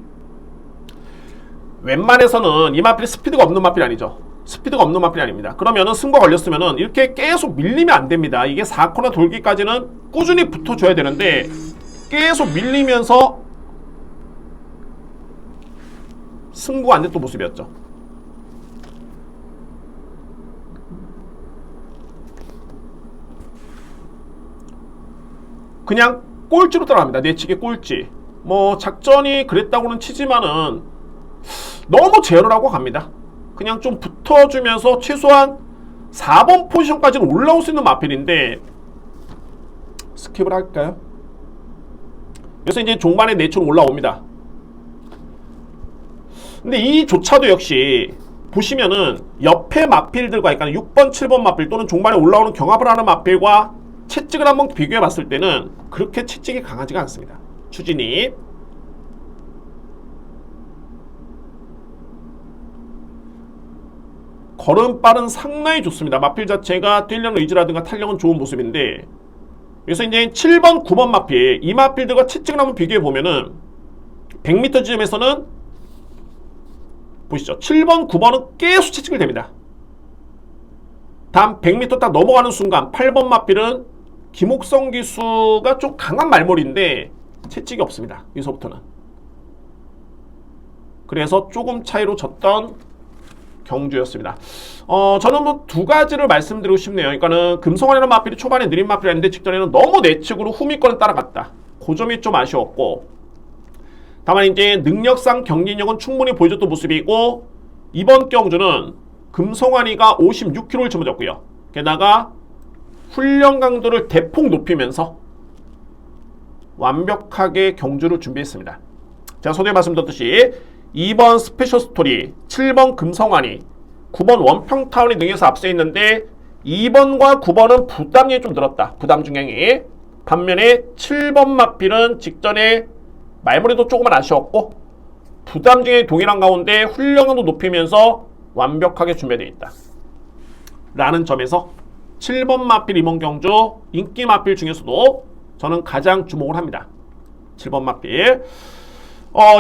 웬만해서는 이 마필이 스피드가 없는 마필이 아니죠. 스피드가 없는 마필이 아닙니다. 그러면은 승부가 걸렸으면은 이렇게 계속 밀리면 안 됩니다. 이게 4코너 돌기까지는 꾸준히 붙어줘야 되는데 계속 밀리면서 승부가 안 됐던 모습이었죠. 그냥 꼴찌로 따라갑니다. 내치기 꼴찌. 뭐 작전이 그랬다고는 치지만은 너무 제어를 하고 갑니다. 그냥 좀 붙어주면서 최소한 4번 포지션까지는 올라올 수 있는 마필인데 스킵을 할까요? 그래서 이제 종반에 내추로 올라옵니다. 근데 이조차도 역시 보시면은 옆에 마필들과 그러니까 6번, 7번 마필 또는 종반에 올라오는 경합을 하는 마필과 채찍을 한번 비교해 봤을 때는 그렇게 채찍이 강하지가 않습니다. 추진이 걸음발은 상당히 좋습니다. 마필 자체가 뛰려는 의지라든가 탄력은 좋은 모습인데 그래서 이제 7번, 9번 마필 이 마필들과 채찍을 한번 비교해 보면은 100m 지점에서는 보시죠. 7번, 9번은 계속 채찍을 댑니다. 다음 100m 딱 넘어가는 순간 8번 마필은 김옥성 기수가 좀 강한 말머리인데 채찍이 없습니다. 여기서부터는. 그래서 조금 차이로 졌던 경주였습니다. 저는 뭐 두 가지를 말씀드리고 싶네요. 그러니까는 금송환이라는 마필이 초반에 느린 마필이 아닌데 직전에는 너무 내측으로 후미권을 따라갔다. 그 점이 좀 아쉬웠고 다만 이제 능력상 경기력은 충분히 보여줬던 모습이고 이번 경주는 금송환이가 56kg를 짊어졌고요. 게다가 훈련 강도를 대폭 높이면서 완벽하게 경주를 준비했습니다. 제가 소개에 말씀드렸듯이 2번 스페셜 스토리, 7번 금성환이, 9번 원평타운이 능에서 앞서 있는데 2번과 9번은 부담이 좀 늘었다. 부담 중량이. 반면에 7번 마필은 직전에 말머리도 조금은 아쉬웠고 부담 중에 동일한 가운데 훈련도 높이면서 완벽하게 준비되어 있다. 라는 점에서 7번 마필 이번 경주 인기 마필 중에서도 저는 가장 주목을 합니다. 7번 마필.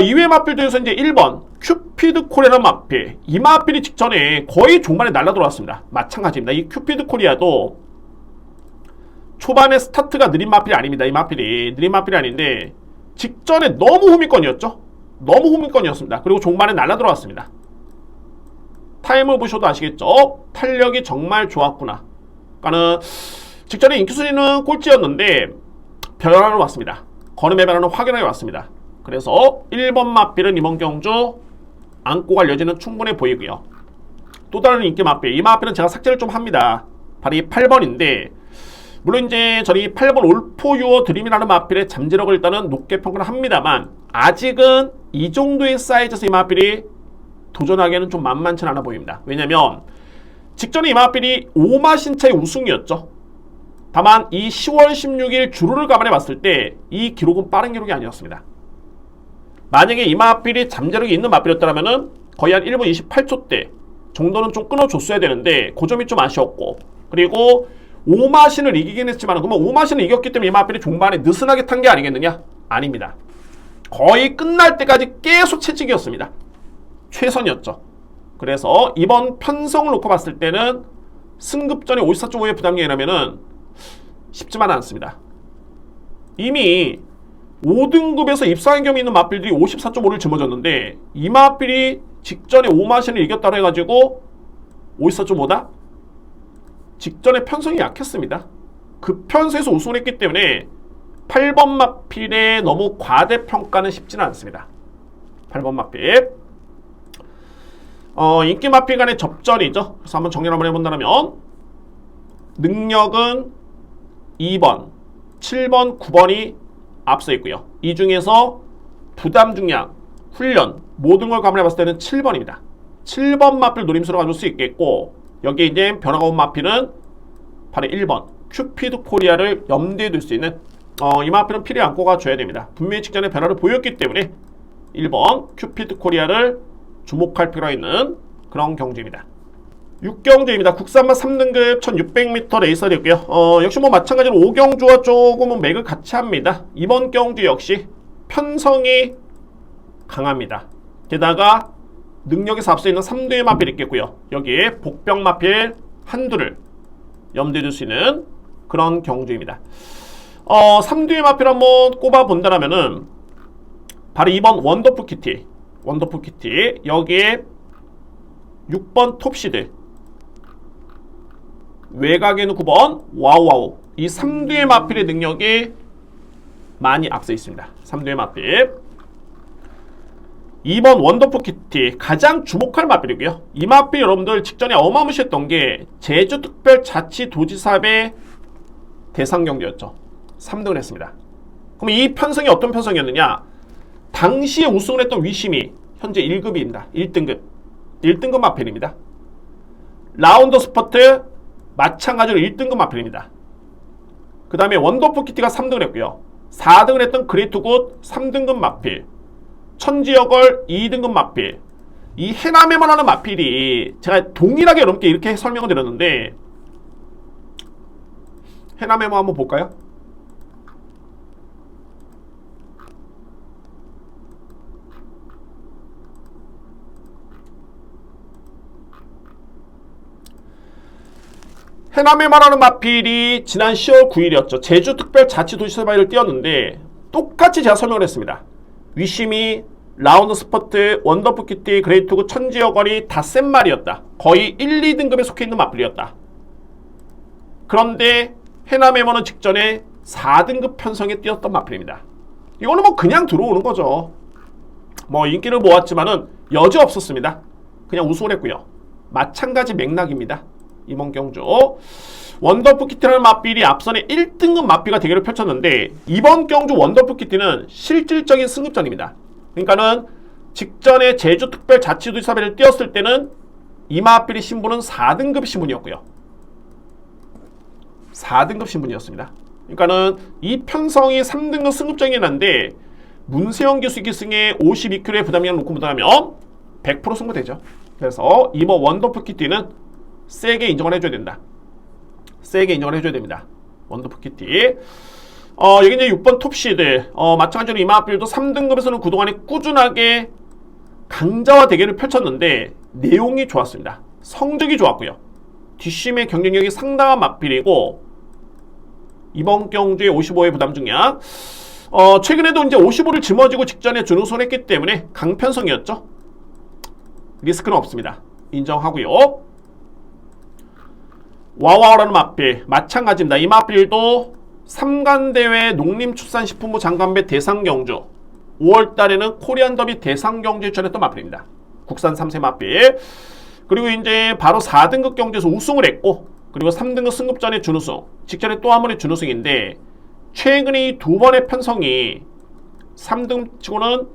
이외의 마필 중에서 이제 1번 큐피드 코리아라는 마필. 이 마필이 직전에 거의 종반에 날라 들어왔습니다. 마찬가지입니다. 이 큐피드 코리아도 초반에 스타트가 느린 마필이 아닙니다. 이 마필이 느린 마필이 아닌데 직전에 너무 후미권이었죠. 너무 후미권이었습니다. 그리고 종반에 날라 들어왔습니다. 타임을 보셔도 아시겠죠? 탄력이 정말 좋았구나. 그러니까는 직전에 인기순위는 꼴찌였는데 변화는 왔습니다. 걸음의 변화는 확연하게 왔습니다. 그래서 1번 마필은 이번 경주 안고 갈 여지는 충분해 보이고요. 또 다른 인기 마필, 이 마필은 제가 삭제를 좀 합니다. 바로 이 8번인데 물론 이제 저희 8번 올포유어 드림이라는 마필의 잠재력을 일단은 높게 평가를 합니다만 아직은 이 정도의 사이즈에서 이 마필이 도전하기에는 좀 만만치 않아 보입니다. 왜냐면 직전에 이 마필이 오마신차의 우승이었죠. 다만 이 10월 16일 주로를 감안해 봤을 때 이 기록은 빠른 기록이 아니었습니다. 만약에 이 마필이 잠재력이 있는 마필이었다면 거의 한 1분 28초 대 정도는 좀 끊어줬어야 되는데 그 점이 좀 아쉬웠고 그리고 오마신을 이기긴 했지만 그러면 오마신을 이겼기 때문에 이 마필이 종반에 느슨하게 탄 게 아니겠느냐? 아닙니다. 거의 끝날 때까지 계속 채찍이었습니다. 최선이었죠. 그래서 이번 편성을 놓고 봤을 때는 승급전에 54.5의 부담력이라면은 쉽지만은 않습니다. 이미 5등급에서 입상한 경험이 있는 마필들이 54.5를 짊어졌는데 이 마필이 직전에 오마신을 이겼다고 해가지고 54.5다? 직전에 편성이 약했습니다. 그 편수에서 우승을 했기 때문에 8번 마필의 너무 과대평가는 쉽지는 않습니다. 8번 마필. 인기 마필 간의 접전이죠. 그래서 한번 정리를 한번 해본다면 능력은 2번, 7번, 9번이 앞서 있고요. 이 중에서 부담 중량, 훈련 모든 걸 감안해 봤을 때는 7번입니다. 7번 마필 노림수로 가줄 수 있겠고 여기에 이제 변화가 온 마필은 바로 1번 큐피드 코리아를 염두에 둘 수 있는 이 마필은 필히 안고 가줘야 됩니다. 분명히 직전에 변화를 보였기 때문에 1번 큐피드 코리아를 주목할 필요가 있는 그런 경주입니다. 6경주입니다. 국산마 3등급 1600m 레이서 되고요. 역시 뭐 마찬가지로 5경주와 조금은 맥을 같이 합니다. 이번 경주 역시 편성이 강합니다. 게다가 능력에서 앞서 있는 3두의 마필이 있겠고요. 여기에 복병 마필 한두를 염두에 둘 수 있는 그런 경주입니다. 3두의 마필 한번 꼽아 본다면은 바로 2번 원더풀 키티. 원더풀 키티. 여기에 6번 톱시드. 외곽에는 9번 와우와우. 이 3두의 마필의 능력이 많이 앞서 있습니다. 3두의 마필. 2번 원더풀 키티. 가장 주목할 마필이고요. 이 마필 여러분들 직전에 어마무시했던 게 제주특별자치도지사의 대상 경기였죠. 3등을 했습니다. 그럼 이 편성이 어떤 편성이었느냐? 당시에 우승을 했던 위심이 현재 1급입니다. 1등급. 1등급 마필입니다. 라운더 스퍼트 마찬가지로 1등급 마필입니다. 그 다음에 원더풀 키티가 3등을 했고요. 4등을 했던 그레이트굿 3등급 마필. 천지여걸 2등급 마필. 이 해남에만 하는 마필이 제가 동일하게 여러분께 이렇게 설명을 드렸는데 해남에만 한번 볼까요? 해남에만 하는 마필이 지난 10월 9일이었죠. 제주특별자치도시사바이를 띄웠는데 똑같이 제가 설명을 했습니다. 위심이, 라운드 스퍼트, 원더풀 키티, 그레이트굿, 천지여걸이 다 센 말이었다. 거의 1, 2등급에 속해 있는 마필이었다. 그런데 해남에머는 직전에 4등급 편성에 띄었던 마필입니다. 이거는 뭐 그냥 들어오는 거죠. 뭐 인기를 모았지만은 여지 없었습니다. 그냥 우승을 했고요. 마찬가지 맥락입니다. 이번 경주 원더풀 키티라는 마필이 앞선에 1등급 마필과 대결을 펼쳤는데 이번 경주 원더풀 키티는 실질적인 승급전입니다. 그러니까는 직전에 제주특별자치도지사배를 띄웠을 때는 이 마필의 신분은 4등급 신분이었고요. 4등급 신분이었습니다. 그러니까는 이 편성이 3등급 승급전이긴 한데 문세영 기수 기승의 52kg의 부담량을 놓고 본다면 100% 승부되죠. 그래서 이번 원더풀 키티는 세게 인정을 해줘야 된다. 세게 인정을 해줘야 됩니다. 원더풀 키티. 여기 이제 6번 톱시드. 마찬가지로 이 마필도 3등급에서는 그동안에 꾸준하게 강자와 대결을 펼쳤는데 내용이 좋았습니다. 성적이 좋았고요. 뒷심의 경쟁력이 상당한 마필이고 이번 경주에 55의 부담 중량. 최근에도 이제 55를 짊어지고 직전에 준우승을 했기 때문에 강편성이었죠. 리스크는 없습니다. 인정하고요. 와와라는 마필 마찬가지입니다. 이 마필도 3간대회 농림축산식품부 장관배 대상경주 5월달에는 코리안더비 대상경주에 출연했던 마필입니다. 국산 3세 마필. 그리고 이제 바로 4등급 경주에서 우승을 했고 그리고 3등급 승급전에 준우승 직전에 또 한 번의 준우승인데 최근에 이 두 번의 편성이 3등급 치고는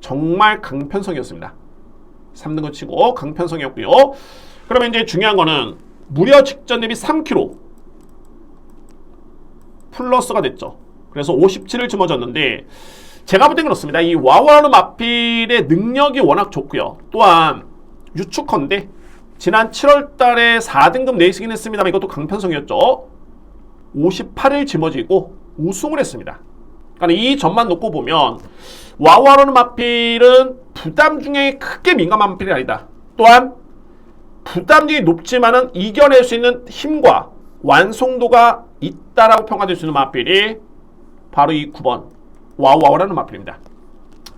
정말 강편성이었습니다. 3등급 치고 강편성이었고요. 그러면 이제 중요한 거는 무려 직전 대비 3kg 플러스가 됐죠. 그래서 57을 짊어졌는데 제가 볼 땐 그렇습니다. 이 와와르 마필의 능력이 워낙 좋고요. 또한 유축컨대 지난 7월 달에 4등급 레이싱을 했습니다만 이것도 강편성이었죠. 58을 짊어지고 우승을 했습니다. 그러니까 이 점만 놓고 보면 와와르 마필은 부담 중에 크게 민감한 마필이 아니다. 또한 부담력이 높지만은 이겨낼 수 있는 힘과 완성도가 있다라고 평가될 수 있는 마필이 바로 이 9번 와우와우라는 마필입니다.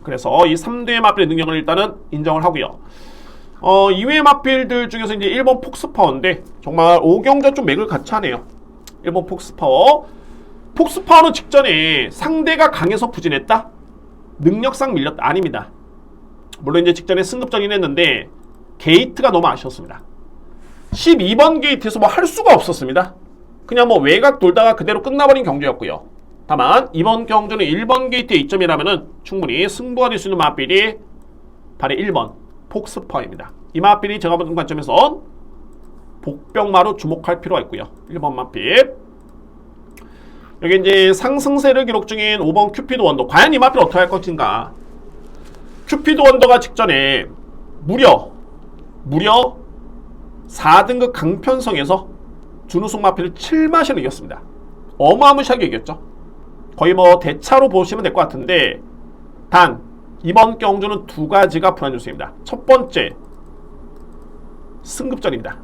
그래서 이 3대 마필의 능력을 일단은 인정을 하고요. 이외의 마필들 중에서 이제 1번 폭스파워인데 정말 오경자 좀 맥을 같이 하네요. 1번 폭스파워. 폭스파워는 직전에 상대가 강해서 부진했다? 능력상 밀렸다? 아닙니다. 물론 이제 직전에 승급전이긴 했는데 게이트가 너무 아쉬웠습니다. 12번 게이트에서 뭐 할 수가 없었습니다. 그냥 뭐 외곽 돌다가 그대로 끝나버린 경주였고요. 다만 이번 경주는 1번 게이트의 이점이라면 충분히 승부가 될 수 있는 마필이 바로 1번 폭스파워입니다. 이 마필이 제가 보는 관점에선 복병마로 주목할 필요가 있고요. 1번 마필. 여기 이제 상승세를 기록 중인 5번 큐피드 원더. 과연 이 마필 어떻게 할 것인가? 큐피드 원더가 직전에 무려 4등급 강편성에서 준우승 마필을 7마시를 이겼습니다. 어마무시하게 이겼죠. 거의 뭐 대차로 보시면 될 것 같은데 단 이번 경주는 두 가지가 불안 요소입니다. 첫 번째, 승급전입니다.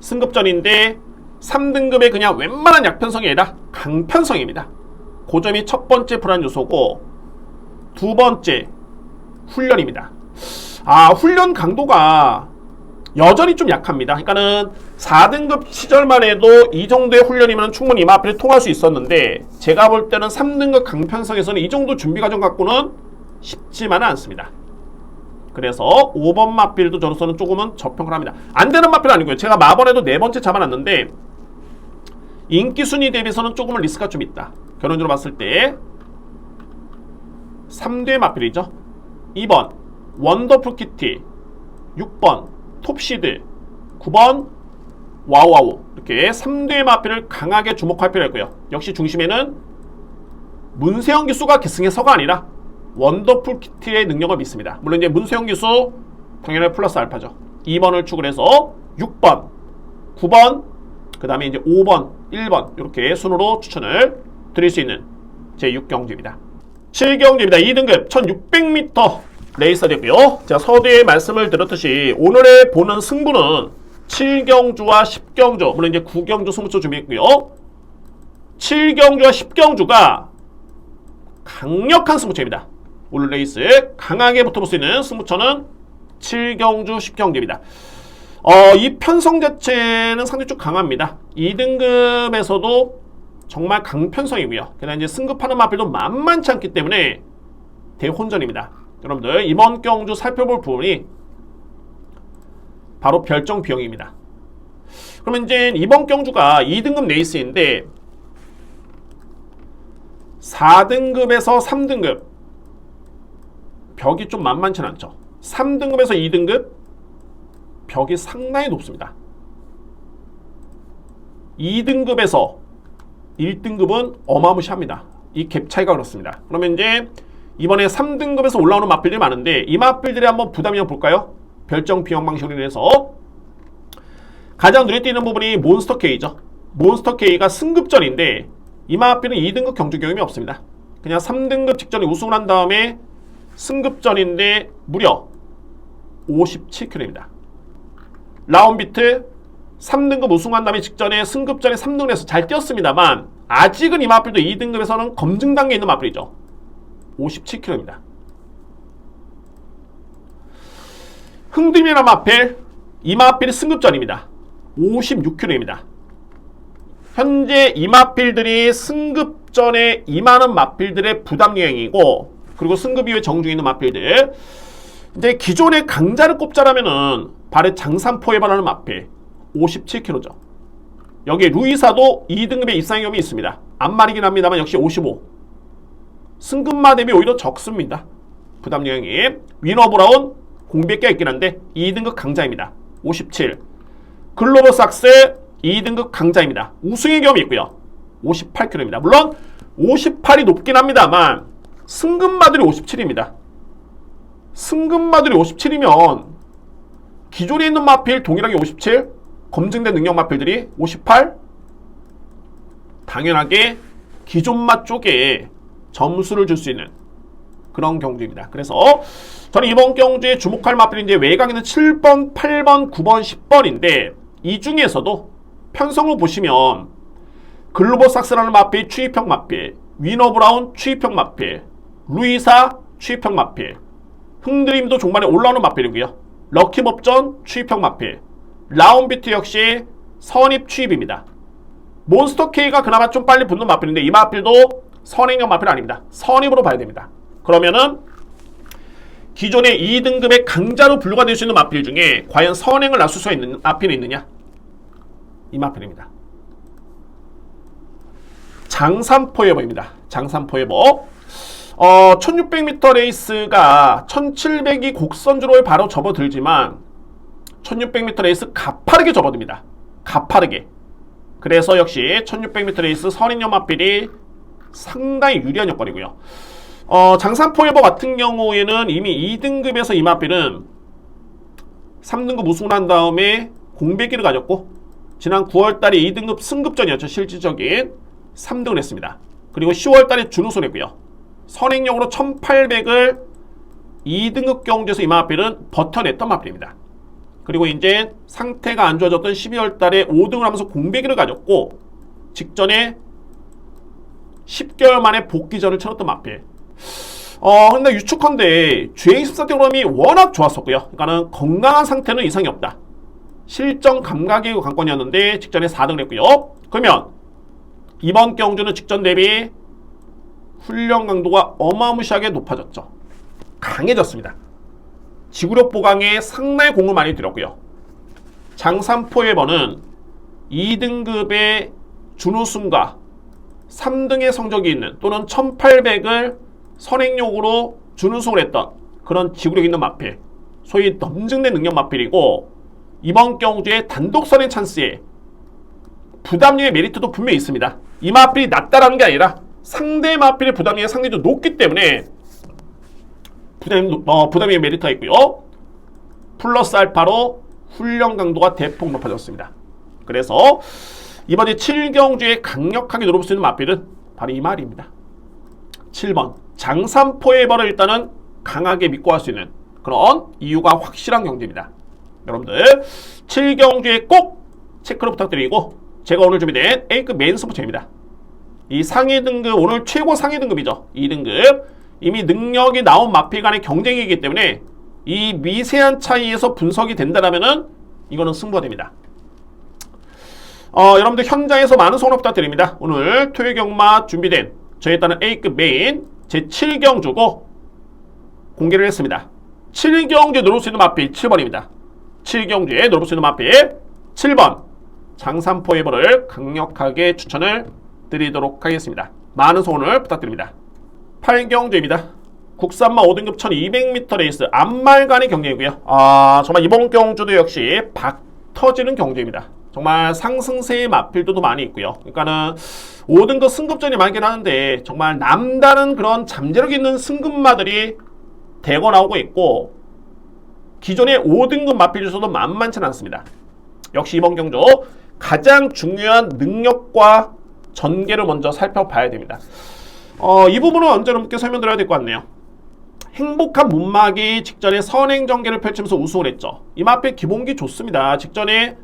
승급전인데 3등급의 그냥 웬만한 약편성이 아니라 강편성입니다. 그 점이 첫 번째 불안 요소고, 두 번째 훈련입니다. 훈련 강도가 여전히 좀 약합니다. 그러니까는 4등급 시절만 해도 이 정도의 훈련이면 충분히 이 마필을 통할 수 있었는데 제가 볼 때는 3등급 강편성에서는 이 정도 준비 과정 갖고는 쉽지만은 않습니다. 그래서 5번 마필도 저로서는 조금은 저평을 합니다. 안 되는 마필은 아니고요. 제가 마번에도 4번째 잡아놨는데 인기 순위 대비해서는 조금은 리스크가 좀 있다. 결론적으로 봤을 때 3대 마필이죠. 2번 원더풀 키티, 6번 톱시드, 9번 와우와우. 이렇게 3대 마필을 강하게 주목할 필요가 있고요. 역시 중심에는 문세영 기수가 계승해서가 아니라 원더풀 키티의 능력을 믿습니다. 물론 이제 문세영 기수 당연히 플러스 알파죠. 2번을 축을 해서 6번, 9번, 그 다음에 이제 5번, 1번 이렇게 순으로 추천을 드릴 수 있는 제6경주입니다. 7경주입니다. 2등급 1600m 레이서 되고요. 제가 서두에 말씀을 드렸듯이 오늘의 보는 승부는 7경주와 10경주, 물론 이제 9경주 승부처 준비했고요. 7경주와 10경주가 강력한 승부처입니다. 오늘 레이스 강하게 붙어볼 수 있는 승부처는 7경주, 10경주입니다. 이 편성 자체는 상당히 좀 강합니다. 2등급에서도 정말 강편성이고요. 게다가 이제 승급하는 마필도 만만치 않기 때문에 대혼전입니다. 여러분들 이번 경주 살펴볼 부분이 바로 별정 비용입니다. 그러면 이제 이번 경주가 2등급 레이스인데 4등급에서 3등급 벽이 좀 만만치 않죠. 3등급에서 2등급 벽이 상당히 높습니다. 2등급에서 1등급은 어마무시합니다. 이 갭 차이가 그렇습니다. 그러면 이제 이번에 3등급에서 올라오는 마필들이 많은데 이 마필들이 한번 부담이 한번 볼까요? 별정 비용 방식으로 인해서 가장 눈에 띄는 부분이 몬스터 K죠. 몬스터 K가 승급전인데 이 마필은 2등급 경주 경험이 없습니다. 그냥 3등급 직전에 우승을 한 다음에 승급전인데 무려 57km입니다. 라운비트 3등급 우승한 다음에 직전에 승급전에 3등을 해서 잘 뛰었습니다만 아직은 이 마필도 2등급에서는 검증 단계에 있는 마필이죠. 57km입니다. 흥림이라는 마필, 이 마필이 승급전입니다. 56km입니다. 현재 이 마필들이 승급전에 임하는 마필들의 부담 유형이고, 그리고 승급 이후에 정중에 있는 마필들, 이제 기존의 강자를 꼽자라면은 발의 장산포에 반하는 마필 57km죠. 여기에 루이사도 2등급의 입상 위험이 있습니다. 안말이긴 합니다만 역시 55. 승급마 대비 오히려 적습니다. 부담 유형이. 위너브라운 공백기가 있긴 한데 2등급 강자입니다. 57. 글로벌 삭스 2등급 강자입니다. 우승의 경험이 있고요. 58km입니다. 물론 58이 높긴 합니다만 승급마들이 57입니다. 승급마들이 57이면 기존에 있는 마필 동일하게 57, 검증된 능력 마필들이 58, 당연하게 기존 마 쪽에 점수를 줄 수 있는 그런 경주입니다. 그래서 저는 이번 경주에 주목할 마필이 이제 외곽에는 7번, 8번, 9번, 10번인데 이 중에서도 편성을 보시면 글로벌 삭스라는 마필, 추입형 마필, 위너 브라운 추입형 마필, 루이사 추입형 마필, 흥드림도 종반에 올라오는 마필이고요. 럭키법전 추입형 마필, 라운비트 역시 선입 추입입니다. 몬스터K가 그나마 좀 빨리 붙는 마필인데 이 마필도 선행형 마필 아닙니다. 선입으로 봐야 됩니다. 그러면은 기존의 2등급의 강자로 분류가 될 수 있는 마필 중에 과연 선행을 나설 수 있는 마필이 있느냐? 이 마필입니다. 장산포에버입니다. 장산포에버. 1600m 레이스가 1700이 곡선주로에 바로 접어들지만 1600m 레이스 가파르게 접어듭니다. 가파르게. 그래서 역시 1600m 레이스 선행형 마필이 상당히 유리한 여건이고요. 장산포에버 같은 경우에는 이미 2등급에서 이 마필은 3등급 우승을 한 다음에 공백기를 가졌고 지난 9월달에 2등급 승급전이었죠. 실질적인 3등을 했습니다. 그리고 10월달에 준우승을 했고요. 선행력으로 1800을 2등급 경주에서 이 마필은 버텨냈던 마필입니다. 그리고 이제 상태가 안 좋아졌던 12월달에 5등을 하면서 공백기를 가졌고 직전에 10개월 만에 복귀전을 치렀던 마필. 근데 유축컨대 주행14 경험이 워낙 좋았었고요. 그러니까는 건강한 상태는 이상이 없다. 실전 감각이 관건이었는데 직전에 4등을 했고요. 그러면 이번 경주는 직전 대비 훈련 강도가 어마무시하게 높아졌죠. 강해졌습니다. 지구력 보강에 상당히 공을 많이 들였고요. 장산포에버는 2등급의 준우승과 3등의 성적이 있는 또는 1800을 선행력으로 준우승을 했던 그런 지구력 있는 마필, 소위 넘증된 능력 마필이고 이번 경주의 단독 선행 찬스에 부담력의 메리트도 분명히 있습니다. 이 마필이 낮다라는 게 아니라 상대 마필의 부담력이 상대적으로 높기 때문에 부담력의 메리트가 있고요. 플러스 알파로 훈련 강도가 대폭 높아졌습니다. 그래서 이번에 7경주에 강력하게 노려볼 수 있는 마필은 바로 이 말입니다. 7번 장산포에버를 일단은 강하게 믿고 할 수 있는 그런 이유가 확실한 경주입니다. 여러분들 7경주에 꼭 체크를 부탁드리고 제가 오늘 준비된 A급 메인 스포츠입니다. 이 상위 등급 오늘 최고 상위 등급이죠. 2등급 이미 능력이 나온 마필 간의 경쟁이기 때문에 이 미세한 차이에서 분석이 된다면은 이거는 승부가 됩니다. 여러분들 현장에서 많은 성원 부탁드립니다. 오늘 토요 경마 준비된 저에 따른 A급 메인 제7경주고 공개를 했습니다. 7경주에 노릴 수 있는 마필 7번입니다. 7경주에 노릴 수 있는 마필 7번 장산포에버를 강력하게 추천을 드리도록 하겠습니다. 많은 성원을 부탁드립니다. 8경주입니다. 국산마 5등급 1200m 레이스 앞말간의 경쟁이고요. 정말 이번 경주도 역시 박 터지는 경주입니다. 정말 상승세의 마필들도 많이 있고요. 그러니까는 5등급 승급전이 많긴 하는데 정말 남다른 그런 잠재력 있는 승급마들이 대거 나오고 있고 기존의 5등급 마필 중에서도 만만치는 않습니다. 역시 이번 경주 가장 중요한 능력과 전개를 먼저 살펴봐야 됩니다. 이 부분은 언제 여러분께 설명드려야 될 것 같네요. 행복한 문막이 직전에 선행 전개를 펼치면서 우승을 했죠. 이 마필 기본기 좋습니다. 직전에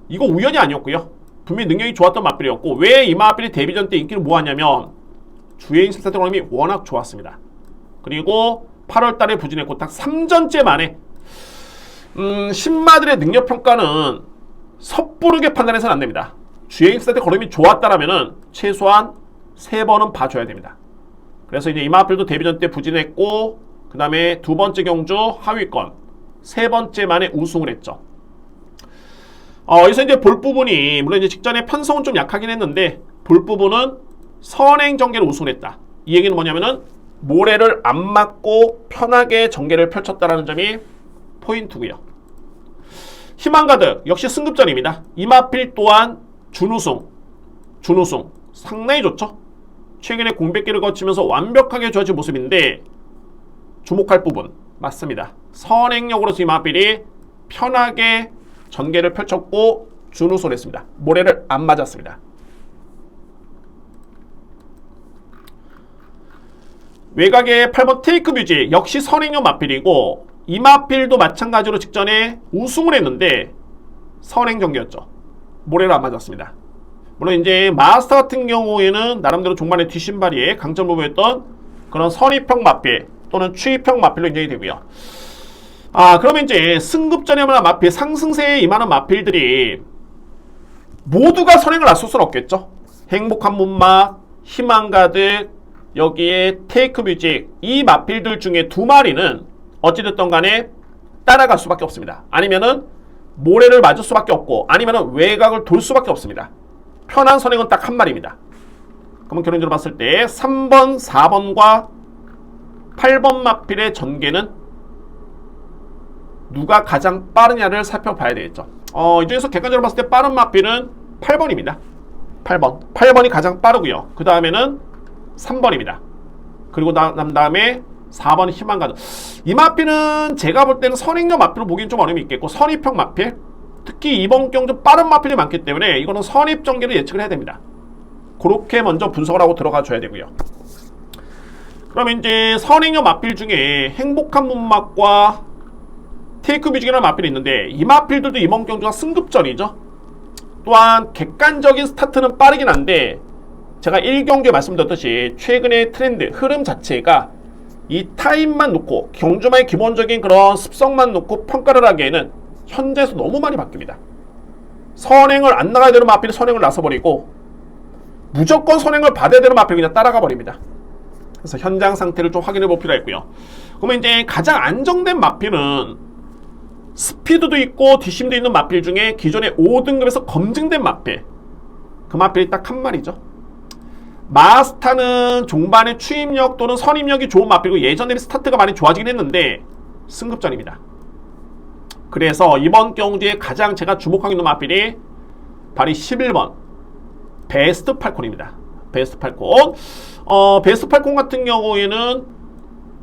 이거 우연이 아니었고요. 분명히 능력이 좋았던 마필이었고 왜 이 마필이 데뷔전 때 인기를 모았냐면 주행 실사 경험이 워낙 좋았습니다. 그리고 8월 달에 부진했고 딱 3전째 만에 신마들의 능력 평가는 섣부르게 판단해서는 안 됩니다. 주행 실사 때 걸음이 좋았다라면은 최소한 3번은 봐줘야 됩니다. 그래서 이제 이 마필도 데뷔전 때 부진했고 그 다음에 두 번째 경주 하위권 3번째 만에 우승을 했죠. 여기서 이제 볼 부분이 물론 이제 직전에 편성은 좀 약하긴 했는데 볼 부분은 선행 전개를 우승을 했다. 이 얘기는 뭐냐면은 모래를 안 맞고 편하게 전개를 펼쳤다라는 점이 포인트고요. 희망 가득 역시 승급전입니다. 이마필 또한 준우승 상당히 좋죠. 최근에 공백기를 거치면서 완벽하게 좋아진 모습인데 주목할 부분 맞습니다. 선행력으로서 이마필이 편하게 전개를 펼쳤고 준우승을 했습니다. 모래를 안 맞았습니다. 외곽의 8번 테이크 뮤직 역시 선행력 마필이고 이 마필도 마찬가지로 직전에 우승을 했는데 선행 전개였죠. 모래를 안 맞았습니다. 물론 이제 마스터 같은 경우에는 나름대로 종반의 뒷신발이에 강점을 보였던 그런 선입형 마필 또는 추입형 마필로 인정이 되고요. 그러면 이제 승급전에 임하는 마필, 상승세에 임하는 마필들이 모두가 선행을 놨을 수는 없겠죠. 행복한 문막, 희망 가득, 여기에 테이크 뮤직, 이 마필들 중에 두 마리는 어찌됐든 간에 따라갈 수밖에 없습니다. 아니면은 모래를 맞을 수밖에 없고, 아니면은 외곽을 돌 수밖에 없습니다. 편한 선행은 딱 한 마리입니다. 그러면 결론적으로 봤을 때 3번, 4번과 8번 마필의 전개는 누가 가장 빠르냐를 살펴봐야 되겠죠. 이 중에서 객관적으로 봤을 때 빠른 마필은 8번입니다. 8번이 가장 빠르고요. 그 다음에는 3번입니다. 그리고 다음에 4번 희망 가득. 이 마필은 제가 볼 때는 선행형 마필로 보기엔 좀 어려움이 있겠고, 선입형 마필, 특히 이번 경주 빠른 마필이 많기 때문에 이거는 선입 전개로 예측을 해야 됩니다. 그렇게 먼저 분석을 하고 들어가 줘야 되고요. 그러면 이제 선행형 마필 중에 행복한 문막과 테이크 뮤직이라는 마필이 있는데, 이 마필들도 이번 경주가 승급전이죠. 또한 객관적인 스타트는 빠르긴 한데, 제가 1경주에 말씀드렸듯이 최근의 트렌드, 흐름 자체가 이 타임만 놓고, 경주만의 기본적인 그런 습성만 놓고 평가를 하기에는 현재에서 너무 많이 바뀝니다. 선행을 안 나가야 되는 마필이 선행을 나서버리고, 무조건 선행을 받아야 되는 마필이 그냥 따라가 버립니다. 그래서 현장 상태를 좀 확인해 볼 필요가 있고요. 그러면 이제 가장 안정된 마필은 스피드도 있고 뒷심도 있는 마필 중에 기존의 5등급에서 검증된 마필, 그 마필이 딱 한 마리죠. 마스타는 종반의 추임력 또는 선임력이 좋은 마필이고 예전 대비 스타트가 많이 좋아지긴 했는데 승급전입니다. 그래서 이번 경주에 가장 제가 주목하고 있는 마필이 바로 11번 베스트 팔콘입니다. 베스트 팔콘. 베스트 팔콘 같은 경우에는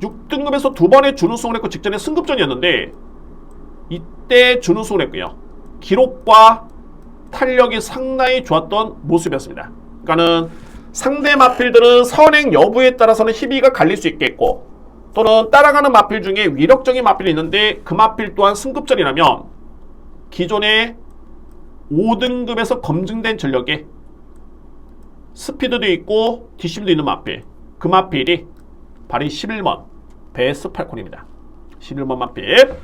6등급에서 두 번의 준우승을 했고 직전에 승급전이었는데 이때 준우승을 했고요. 기록과 탄력이 상당히 좋았던 모습이었습니다. 그러니까는 상대 마필들은 선행 여부에 따라서는 희비가 갈릴 수 있겠고, 또는 따라가는 마필 중에 위력적인 마필이 있는데 그 마필 또한 승급전이라면 기존의 5등급에서 검증된 전력에 스피드도 있고 뒷심도 있는 마필, 그 마필이 바로 11번 베스트 팔콘입니다. 11번 마필.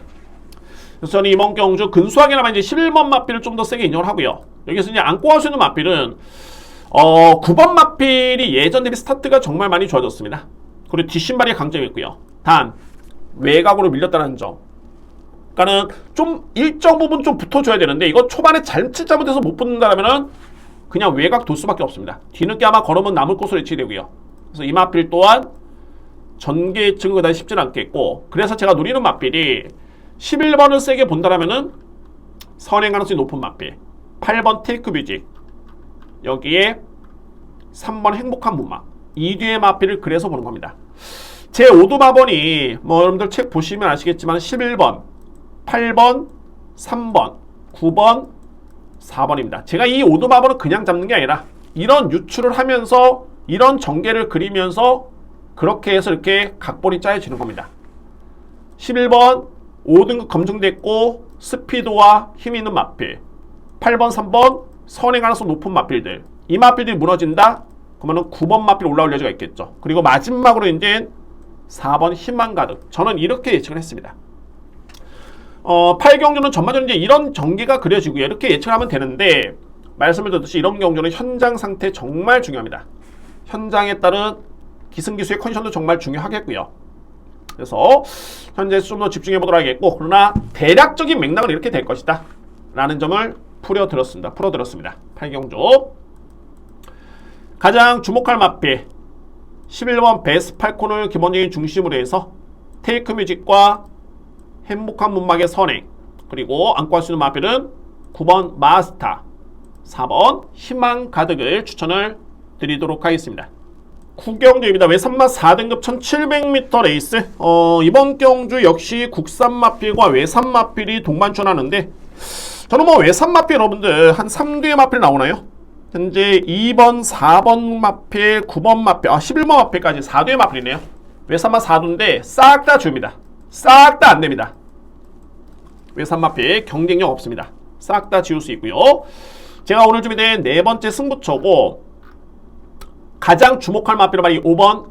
그래서 저는 이번 경주 근소하게나마 이제 11번 마필을 좀 더 세게 인정을 하고요. 여기서 이제 안고 갈 수 있는 마필은 9번 마필이 예전 대비 스타트가 정말 많이 좋아졌습니다. 그리고 뒷신발이 강점이 있고요. 단 외곽으로 밀렸다는 점. 그러니까는 좀 일정 부분 좀 붙어줘야 되는데 이거 초반에 잘못해서 못 붙는다라면은 그냥 외곽 돌 수밖에 없습니다. 뒤늦게 아마 걸으면 남을 곳으로 예측이 되고요. 그래서 이 마필 또한 전개 예측은 그다지 쉽지는 않겠고, 그래서 제가 노리는 마필이 11번을 세게 본다라면은 선행 가능성이 높은 마필, 8번 테이크 뮤직, 여기에 3번 행복한 문막, 이 뒤의 마필을 그래서 보는 겁니다. 제 오두마번이 여러분들 책 보시면 아시겠지만 11번, 8번, 3번, 9번, 4번입니다. 제가 이 오두마번을 그냥 잡는 게 아니라 이런 유출을 하면서 이런 전개를 그리면서 그렇게 해서 이렇게 각본이 짜여지는 겁니다. 11번 5등급 검증됐고 스피드와 힘 있는 마필, 8번, 3번 선행 가능성 높은 마필들, 이 마필들이 무너진다? 그러면 9번 마필 올라올 여지가 있겠죠. 그리고 마지막으로 이제 4번 희망 가득. 저는 이렇게 예측을 했습니다. 8경주는 전반적으로 이제 이런 전개가 그려지고요. 이렇게 예측을 하면 되는데, 말씀을 드렸듯이 이런 경주는 현장 상태 정말 중요합니다. 현장에 따른 기승기수의 컨디션도 정말 중요하겠고요. 그래서 현재 좀 더 집중해 보도록 하겠고, 그러나 대략적인 맥락은 이렇게 될 것이다 라는 점을 풀어드렸습니다. 8경주 가장 주목할 마필 11번 베스트 팔콘을 기본적인 중심으로 해서 테이크 뮤직과 행복한 문막의 선행, 그리고 안고 할 수 있는 마필은 9번 마스타, 4번 희망 가득을 추천을 드리도록 하겠습니다. 9경주입니다. 외산마 4등급 1700m 레이스. 이번 경주 역시 국산 마필과 외산 마필이 동반전하는데, 저는 외산 마필 여러분들 한 3뒤의 마필 나오나요? 현재 2번, 4번 마필, 9번 마필, 11번 마필까지 4뒤의 마필이네요. 외산마 4두인데 싹 다 줍니다. 싹 다 안됩니다. 외산 마필 경쟁력 없습니다. 싹 다 지울 수 있고요. 제가 오늘 준비된 네 번째 승부처고 가장 주목할 마필은 바로 이 5번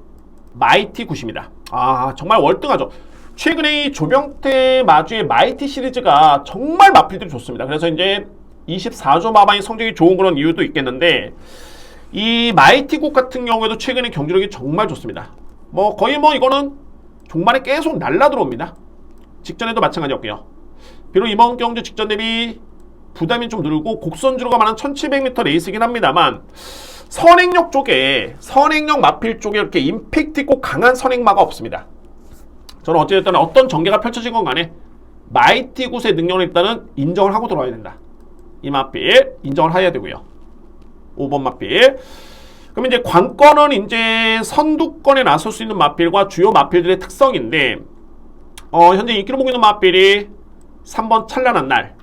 마이티 굿입니다. 아, 정말 월등하죠. 최근에 이 조병태 마주의 마이티 시리즈가 정말 마필들이 좋습니다. 그래서 이제 24조 마방이 성적이 좋은 그런 이유도 있겠는데, 이 마이티 굿 같은 경우에도 최근에 경기력이 정말 좋습니다. 거의 이거는 종반에 계속 날라 들어옵니다. 직전에도 마찬가지였고요. 비록 이번 경주 직전 대비 부담이 좀 늘고 곡선주로가 많은 1700m 레이스이긴 합니다만, 선행력 쪽에, 선행력 마필 쪽에 이렇게 임팩트 있고 강한 선행마가 없습니다. 저는 어쨌든 어떤 전개가 펼쳐진 건 간에 마이티 굿의 능력을 일단은 인정을 하고 들어와야 된다. 이 마필 인정을 해야 되고요. 5번 마필. 그럼 이제 관건은 이제 선두권에 나설 수 있는 마필과 주요 마필들의 특성인데, 현재 인기를 보고 있는 마필이 3번 찬란한 날.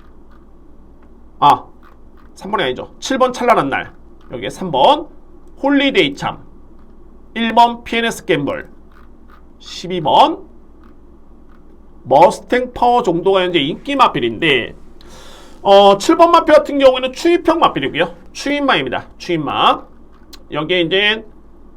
3번이 아니죠. 7번 찬란한 날. 여기에 3번 홀리데이 참, 1번 PNS 갬블, 12번 머스탱 파워 정도가 현재 인기 마필인데, 7번 마필 같은 경우에는 추입형 마필이고요. 추입마입니다. 추입마. 여기에 이제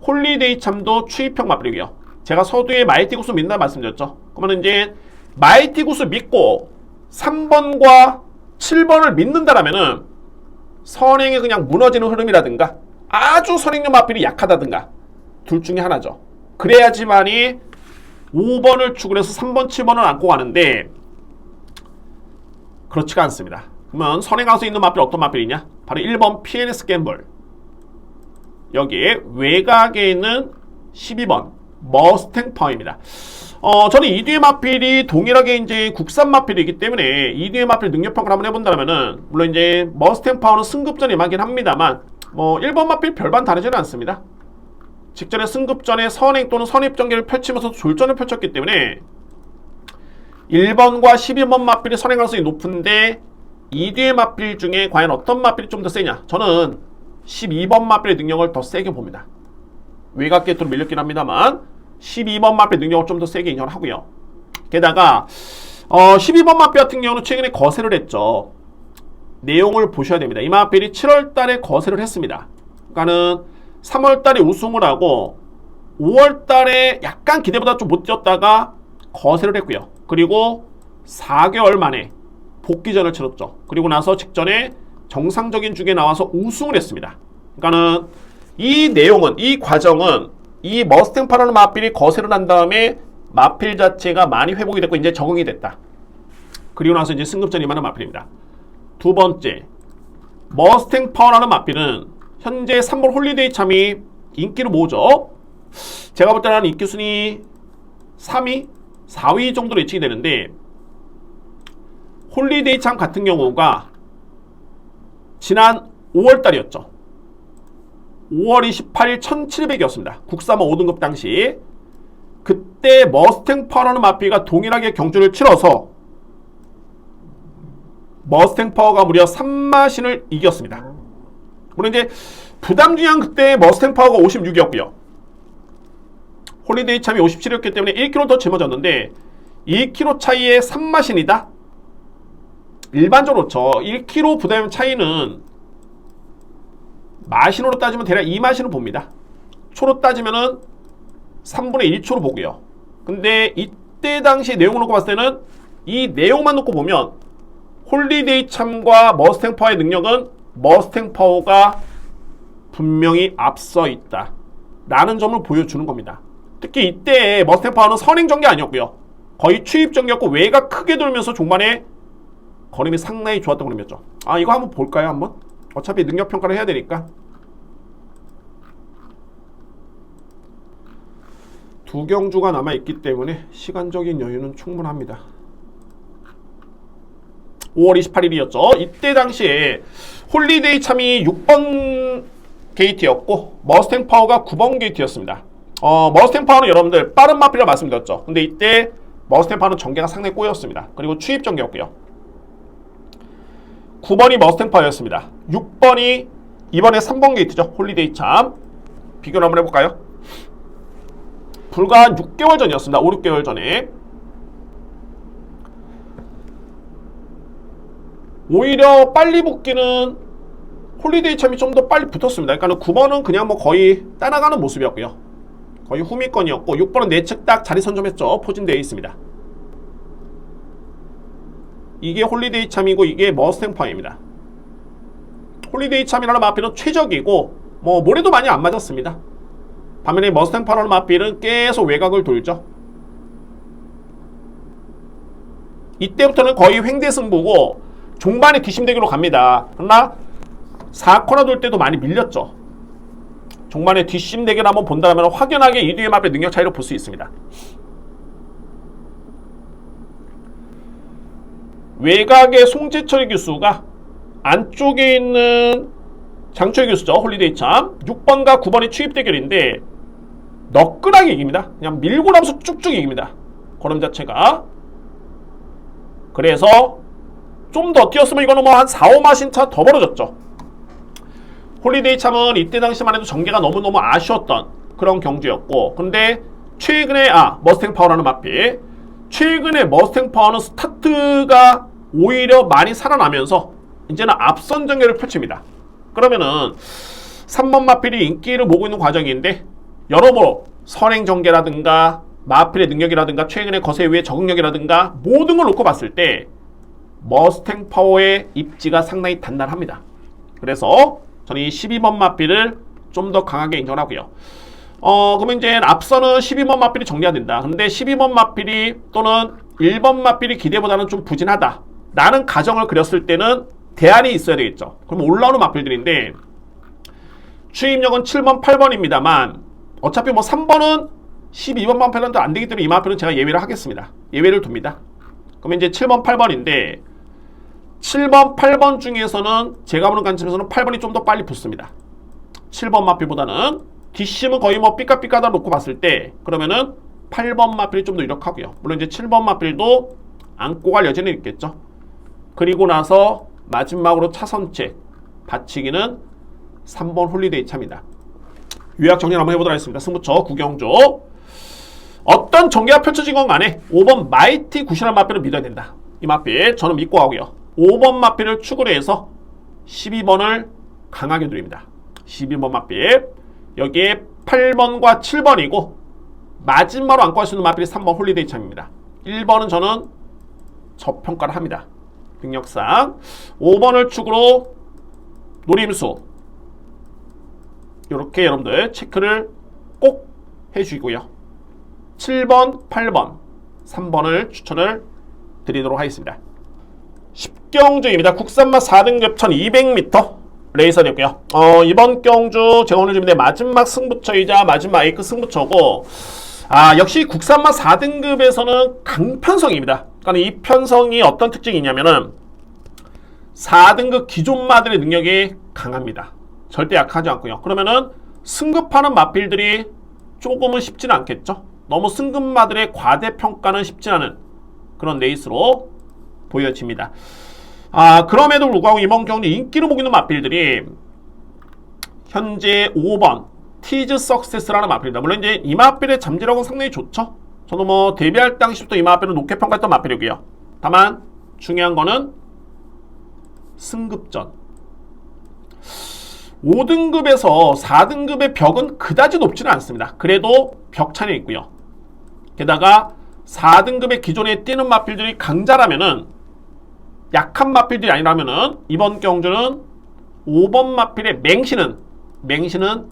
홀리데이 참도 추입형 마필이고요. 제가 서두에 마이티 구스 믿는다 말씀드렸죠. 그러면 이제 마이티 구스 믿고 3번과 7번을 믿는다라면은 선행이 그냥 무너지는 흐름이라든가 아주 선행력 마필이 약하다든가 둘 중에 하나죠. 그래야지만이 5번을 축을 해서 3번, 7번을 안고 가는데 그렇지가 않습니다. 그러면 선행 가서 있는 마필 어떤 마필이냐? 바로 1번 PNS 갬블. 여기에 외곽에 있는 12번 머스탱 파워입니다. 저는 이 뒤의 마필이 동일하게 이제 국산 마필이기 때문에 이 뒤의 마필 능력평가를 한번 해본다면은, 물론 이제 머스탱 파워는 승급전이 임하긴 합니다만, 1번 마필 별반 다르지는 않습니다. 직전에 승급전에 선행 또는 선입 전개를 펼치면서 졸전을 펼쳤기 때문에 1번과 12번 마필이 선행 가능성이 높은데, 이 뒤의 마필 중에 과연 어떤 마필이 좀 더 세냐? 저는 12번 마필의 능력을 더 세게 봅니다. 외곽 게이트로 밀렸긴 합니다만 12번 마필 능력을 좀 더 세게 인정을 하고요. 게다가 12번 마필 같은 경우는 최근에 거세를 했죠. 내용을 보셔야 됩니다. 이 마필이 7월달에 거세를 했습니다. 그러니까는 3월달에 우승을 하고 5월달에 약간 기대보다 좀 못 뛰었다가 거세를 했고요. 그리고 4개월 만에 복귀전을 치렀죠. 그리고 나서 직전에 정상적인 중에 나와서 우승을 했습니다. 그러니까는 이 내용은, 이 과정은 이 머스탱 파라는 마필이 거세를 한 다음에 마필 자체가 많이 회복이 됐고 이제 적응이 됐다. 그리고 나서 이제 승급전이 많은 마필입니다. 두 번째, 머스탱 파워라는 마필은 현재 3번 홀리데이 참이 인기를 모으죠. 제가 볼 때는 인기 순위 3위, 4위 정도로 예측이 되는데, 홀리데이 참 같은 경우가 지난 5월달이었죠. 5월 28일 1700이었습니다. 국사모 5등급 당시. 그때 머스탱 파워라는 마필과 동일하게 경주를 치러서 머스탱 파워가 무려 3마신을 이겼습니다. 물론 이제 부담 중요한 그때 머스탱 파워가 56이었고요. 홀리데이 참이 57이었기 때문에 1kg 더 짊어졌는데 2kg 차이의 3마신이다? 일반적으로 1kg 부담 차이는 마신으로 따지면 대략 2마신을 봅니다. 초로 따지면은 3분의 1초로 보고요. 근데 이때 당시 내용을 놓고 봤을 때는 이 내용만 놓고 보면 홀리데이 참과 머스탱 파워의 능력은 머스탱 파워가 분명히 앞서 있다 라는 점을 보여주는 겁니다. 특히 이때 머스탱 파워는 선행 전개 아니었고요. 거의 추입 전개였고 외곽 크게 돌면서 종반에 걸음이 상당히 좋았던 그림이었죠. 이거 한번 볼까요? 한번? 어차피 능력 평가를 해야 되니까. 두 경주가 남아있기 때문에 시간적인 여유는 충분합니다. 5월 28일이었죠. 이때 당시에 홀리데이 참이 6번 게이트였고 머스탱 파워가 9번 게이트였습니다. 머스탱 파워는 여러분들 빠른 마필이라 말씀드렸죠. 근데 이때 머스탱 파워는 전개가 상당히 꼬였습니다. 그리고 추입 전개였고요. 9번이 머스탱 파워였습니다. 6번이 이번에 3번 게이트죠. 홀리데이 참. 비교를 한번 해볼까요? 불과 한 6개월 전이었습니다. 5, 6개월 전에. 오히려 빨리 복귀는 홀리데이 참이 좀 더 빨리 붙었습니다. 그러니까 9번은 그냥 뭐 거의 따라가는 모습이었고요. 거의 후미권이었고 6번은 내측 딱 자리 선점했죠. 포진되어 있습니다. 이게 홀리데이 참이고 이게 머스탱 파워입니다. 홀리데이 참이라는 마필은 최적이고 뭐 모래도 많이 안 맞았습니다. 반면에 머스탱 파워라는 마필은 계속 외곽을 돌죠. 이때부터는 거의 횡대승부고 종반에 뒷심대기로 갑니다. 그러나 4코너 돌 때도 많이 밀렸죠. 종반에 뒷심대기를 한번 본다면 확연하게 이 뒤에 마필 능력 차이를 볼 수 있습니다. 외곽의 송재철 교수가 안쪽에 있는 장초희 교수죠. 홀리데이 참 6번과 9번이 추입 대결인데 너끈하게 이깁니다. 그냥 밀고 나면서 쭉쭉 이깁니다. 걸음 자체가. 그래서 좀 더 뛰었으면 이거는 뭐 한 4, 5마신 차 더 벌어졌죠. 홀리데이 참은 이때 당시만 해도 전개가 너무너무 아쉬웠던 그런 경주였고, 근데 최근에 머스탱 파워라는 마필, 최근에 머스탱 파워는 스타트가 오히려 많이 살아나면서 이제는 앞선 전개를 펼칩니다. 그러면은 3번 마필이 인기를 모으고 있는 과정인데 여러모로 선행 전개라든가 마필의 능력이라든가 최근의 거세 위의 적응력이라든가 모든 걸 놓고 봤을 때 머스탱 파워의 입지가 상당히 단단합니다. 그래서 저는 이 12번 마필을 좀 더 강하게 인정하고요. 그러면 이제 앞서는 12번 마필이 정리가 된다. 근데 12번 마필이 또는 1번 마필이 기대보다는 좀 부진하다 라는 가정을 그렸을 때는 대안이 있어야 되겠죠. 그럼 올라오는 마필들인데 추입력은 7번, 8번입니다만 어차피 뭐 3번은 12번 마필은 안 되기 때문에 이 마필은 제가 예외를 하겠습니다. 예외를 둡니다. 그러면 이제 7번, 8번인데 7번, 8번 중에서는 제가 보는 관점에서는 8번이 좀 더 빨리 붙습니다. 7번 마필보다는 뒷심은 거의 뭐 삐까삐까다 놓고 봤을 때 그러면은 8번 마필이 좀 더 유력하고요. 물론 이제 7번 마필도 안고 갈 여지는 있겠죠. 그리고 나서 마지막으로 차선책 받치기는 3번 홀리데이 차입니다. 요약 정리를 한번 해보도록 하겠습니다. 승부처 구경조. 어떤 전개가 펼쳐진 건 간에 5번 마이티 구시라는 마필을 믿어야 된다. 이 마필 저는 믿고 하고요. 5번 마필을 축으로 해서 12번을 강하게 드립니다. 12번 마필. 여기에 8번과 7번이고 마지막으로 안고 할 수 있는 마필이 3번 홀리데이 참입니다. 1번은 저는 저평가를 합니다. 능력상 5번을 축으로 노림수 이렇게 여러분들 체크를 꼭 해주시고요. 7번, 8번, 3번을 추천을 드리도록 하겠습니다. 10경주입니다. 국산맛 4등급 1200m 레이선이었고요. 이번 경주 제가 오늘 준비된 마지막 승부처이자 마지막 A급 승부처고 역시 국산맛 4등급에서는 강편성입니다. 그러니까 이 편성이 어떤 특징이 있냐면은 4등급 기존 마들의 능력이 강합니다. 절대 약하지 않고요. 그러면은 승급하는 마필들이 조금은 쉽지는 않겠죠. 너무 승급 마들의 과대평가는 쉽지 않은 그런 레이스로 보여집니다. 그럼에도 불구하고 이번 경주 인기를 보고 있는 마필들이 현재 5번 티즈 석세스라는 마필입니다. 물론 이제 이 마필의 잠재력은 상당히 좋죠. 저도 뭐 데뷔할 당시부터 이 마필은 높게 평가했던 마필이고요. 다만 중요한 거는 승급전 5등급에서 4등급의 벽은 그다지 높지는 않습니다. 그래도 벽차는 있고요. 게다가 4등급의 기존에 뛰는 마필들이 강자라면은 약한 마필들이 아니라면은 이번 경주는 5번 마필의 맹신은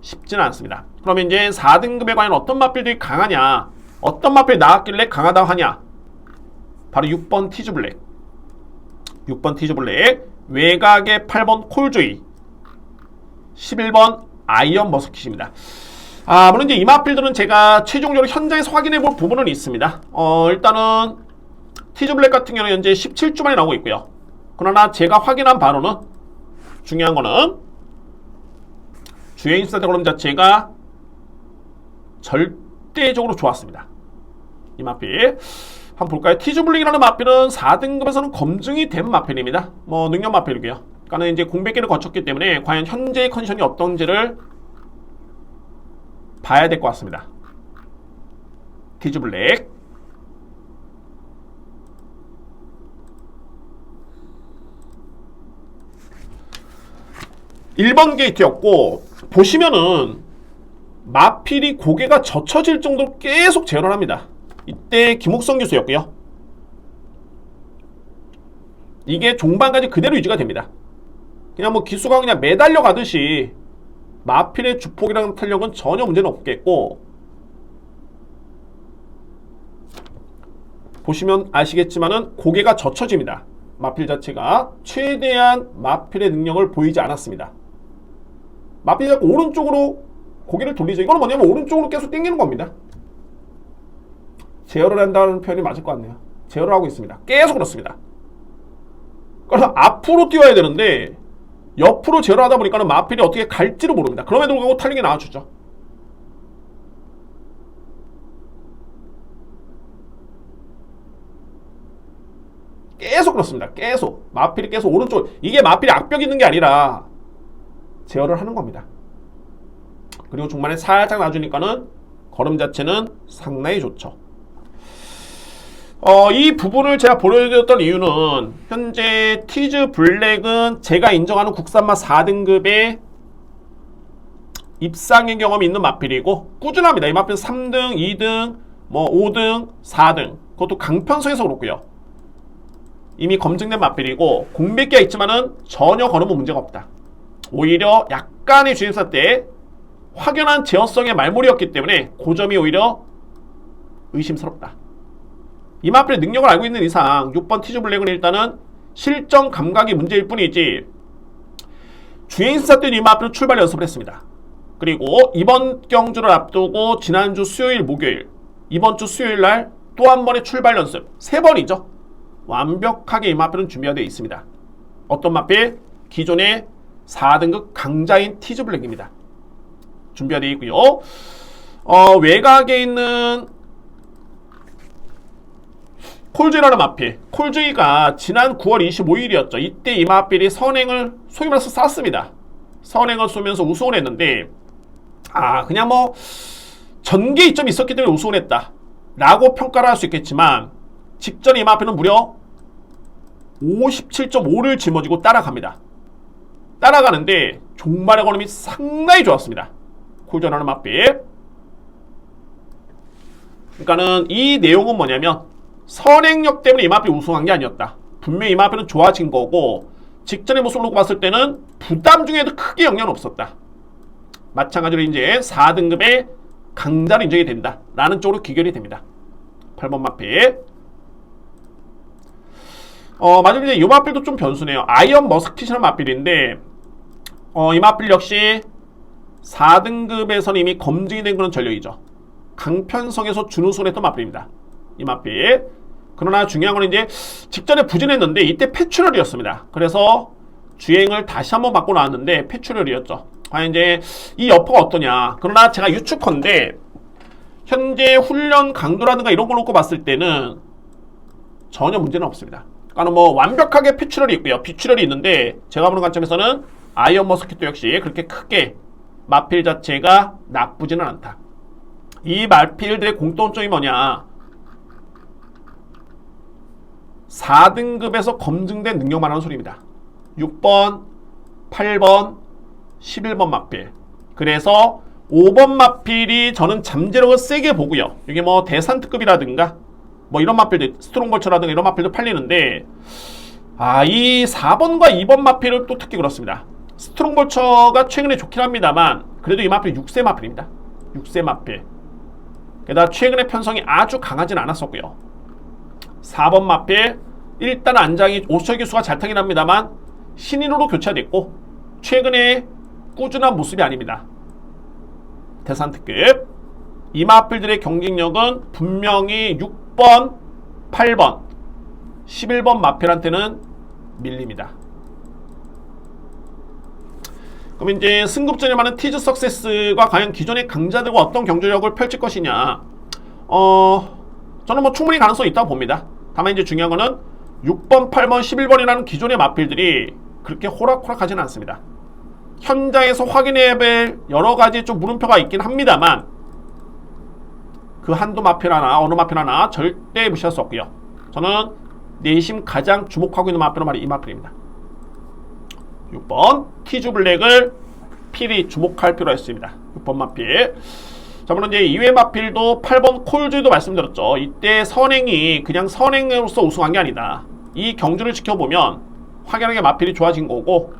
쉽지는 않습니다. 그러면 이제 4등급에 과연 어떤 마필들이 강하냐, 어떤 마필이 나왔길래 강하다고 하냐, 바로 6번 티즈블랙, 6번 티즈블랙, 외곽의 8번 콜조이, 11번 아이언 머스킷입니다. 물론 이제 이 마필들은 제가 최종적으로 현장에서 확인해 볼 부분은 있습니다. 일단은 티즈블랙 같은 경우는 현재 17주 만에 나오고 있고요. 그러나 제가 확인한 바로는 중요한 거는 주행 스타트 걸음 자체가 절대적으로 좋았습니다. 이 마필 한번 볼까요? 티즈블랙이라는 마필은 4등급에서는 검증이 된 마필입니다. 뭐 능력 마필이고요. 그러니까 이제 공백기를 거쳤기 때문에 과연 현재의 컨디션이 어떤지를 봐야 될 것 같습니다. 티즈블랙 1번 게이트였고, 보시면은 마필이 고개가 젖혀질 정도로 계속 제어를 합니다. 이때 김옥성 교수였고요. 이게 종반까지 그대로 유지가 됩니다. 그냥 뭐 기수가 그냥 매달려 가듯이 마필의 주폭이랑 탄력은 전혀 문제는 없겠고, 보시면 아시겠지만은 고개가 젖혀집니다. 마필 자체가 최대한 마필의 능력을 보이지 않았습니다. 마필이 자꾸 오른쪽으로 고개를 돌리죠. 이거는 뭐냐면 오른쪽으로 계속 당기는 겁니다. 제어를 한다는 표현이 맞을 것 같네요. 제어를 하고 있습니다. 계속 그렇습니다. 그래서 앞으로 뛰어야 되는데 옆으로 제어를 하다 보니까 마필이 어떻게 갈지를 모릅니다. 그럼에도 불구하고 탄력이 나와주죠. 계속 그렇습니다. 계속 마필이 계속 오른쪽, 이게 마필이 악벽이 있는 게 아니라 제어를 하는 겁니다. 그리고 중반에 살짝 놔주니까는 걸음 자체는 상당히 좋죠. 이 부분을 제가 보여드렸던 이유는 현재 티즈 블랙은 제가 인정하는 국산마 4등급의 입상의 경험이 있는 마필이고 꾸준합니다. 이 마필은 3등, 2등, 뭐 5등, 4등, 그것도 강편성에서 그렇고요. 이미 검증된 마필이고 공백기가 있지만은 전혀 걸으면 문제가 없다. 오히려 약간의 주행사 때 확연한 제어성의 말몰이였기 때문에 그 점이 오히려 의심스럽다. 이 마필의 능력을 알고 있는 이상 6번 티즈 블랙은 일단은 실정 감각이 문제일 뿐이지, 주행사 때는 이 마필은 출발 연습을 했습니다. 그리고 이번 경주를 앞두고 지난주 수요일, 목요일, 이번 주 수요일 날 또 한 번의 출발 연습 3번이죠. 완벽하게 이 마필은 준비가 되어 있습니다. 어떤 마필? 기존의 4등급 강자인 티즈 블랙입니다. 준비가 되어 있고요. 외곽에 있는 콜주이라는 마필, 콜주이가 지난 9월 25일이었죠. 이때 이 마필이 선행을 소위 말해서 쐈습니다. 선행을 쏘면서 우승을 했는데, 그냥 뭐 전개 이점이 있었기 때문에 우승을 했다 라고 평가를 할 수 있겠지만, 직전에 이 마필은 무려 57.5를 짊어지고 따라갑니다. 따라가는데 종반의 걸음이 상당히 좋았습니다. 콜전하는 마필. 그러니까는 이 내용은 뭐냐면 선행력 때문에 이 마필이 우승한 게 아니었다. 분명히 이 마필은 좋아진 거고 직전의 모습을 놓고 봤을 때는 부담 중에도 크게 영향은 없었다. 마찬가지로 이제 4등급의 강자로 인정이 된다 라는 쪽으로 귀결이 됩니다. 8번 마필. 마지막에 이제 이 마필도 좀 변수네요. 아이언 머스킷이라는 마필인데, 이 마필 역시 4등급에서는 이미 검증이 된 그런 전력이죠. 강편성에서 준우승을 했던 마필입니다. 이 마필. 그러나 중요한 건 이제 직전에 부진했는데 이때 패출혈이었습니다. 그래서 주행을 다시 한번 바꿔 나왔는데 패출혈이었죠. 과연 이제 이 여포가 어떠냐. 그러나 제가 유추컨대 현재 훈련 강도라든가 이런 걸 놓고 봤을 때는 전혀 문제는 없습니다. 그러니까 뭐 완벽하게 패출혈이 있고요. 비출혈이 있는데 제가 보는 관점에서는 아이언 머스킷도 역시 그렇게 크게 마필 자체가 나쁘지는 않다. 이 마필들의 공통점이 뭐냐. 4등급에서 검증된 능력만 하는 소리입니다. 6번, 8번, 11번 마필. 그래서 5번 마필이 저는 잠재력을 세게 보고요. 여기 뭐 대산특급이라든가 뭐 이런 마필들, 스트롱벌처라든가 이런 마필도 팔리는데, 이 4번과 2번 마필을 또 특히 그렇습니다. 스트롱벌처가 최근에 좋긴 합니다만 그래도 이 마필 6세 마필입니다. 6세 마필. 게다가 최근에 편성이 아주 강하진 않았었고요. 4번 마필 일단 안장이 오철 교수가 잘 타긴 합니다만 신인으로 교체됐고 최근에 꾸준한 모습이 아닙니다. 대산특급. 이 마필들의 경쟁력은 분명히 6번, 8번, 11번 마필한테는 밀립니다. 그럼 이제 승급전에 많은 티즈 석세스가 과연 기존의 강자들과 어떤 경쟁력을 펼칠 것이냐. 저는 뭐 충분히 가능성이 있다고 봅니다. 다만 이제 중요한 거는 6번, 8번, 11번이라는 기존의 마필들이 그렇게 호락호락하지는 않습니다. 현장에서 확인해야 될 여러 가지 좀 물음표가 있긴 합니다만 그 한두 마필 하나, 어느 마필 하나 절대 무시할 수 없고요. 저는 내심 가장 주목하고 있는 마필은 바로 이 마필입니다. 6번 티주 블랙을 필히 주목할 필요가 있습니다. 6번 마필. 자, 물론 이제 2회 마필도 8번 콜즈도 말씀드렸죠. 이때 선행이 그냥 선행으로서 우승한 게 아니다. 이 경주를 지켜보면 확연하게 마필이 좋아진 거고,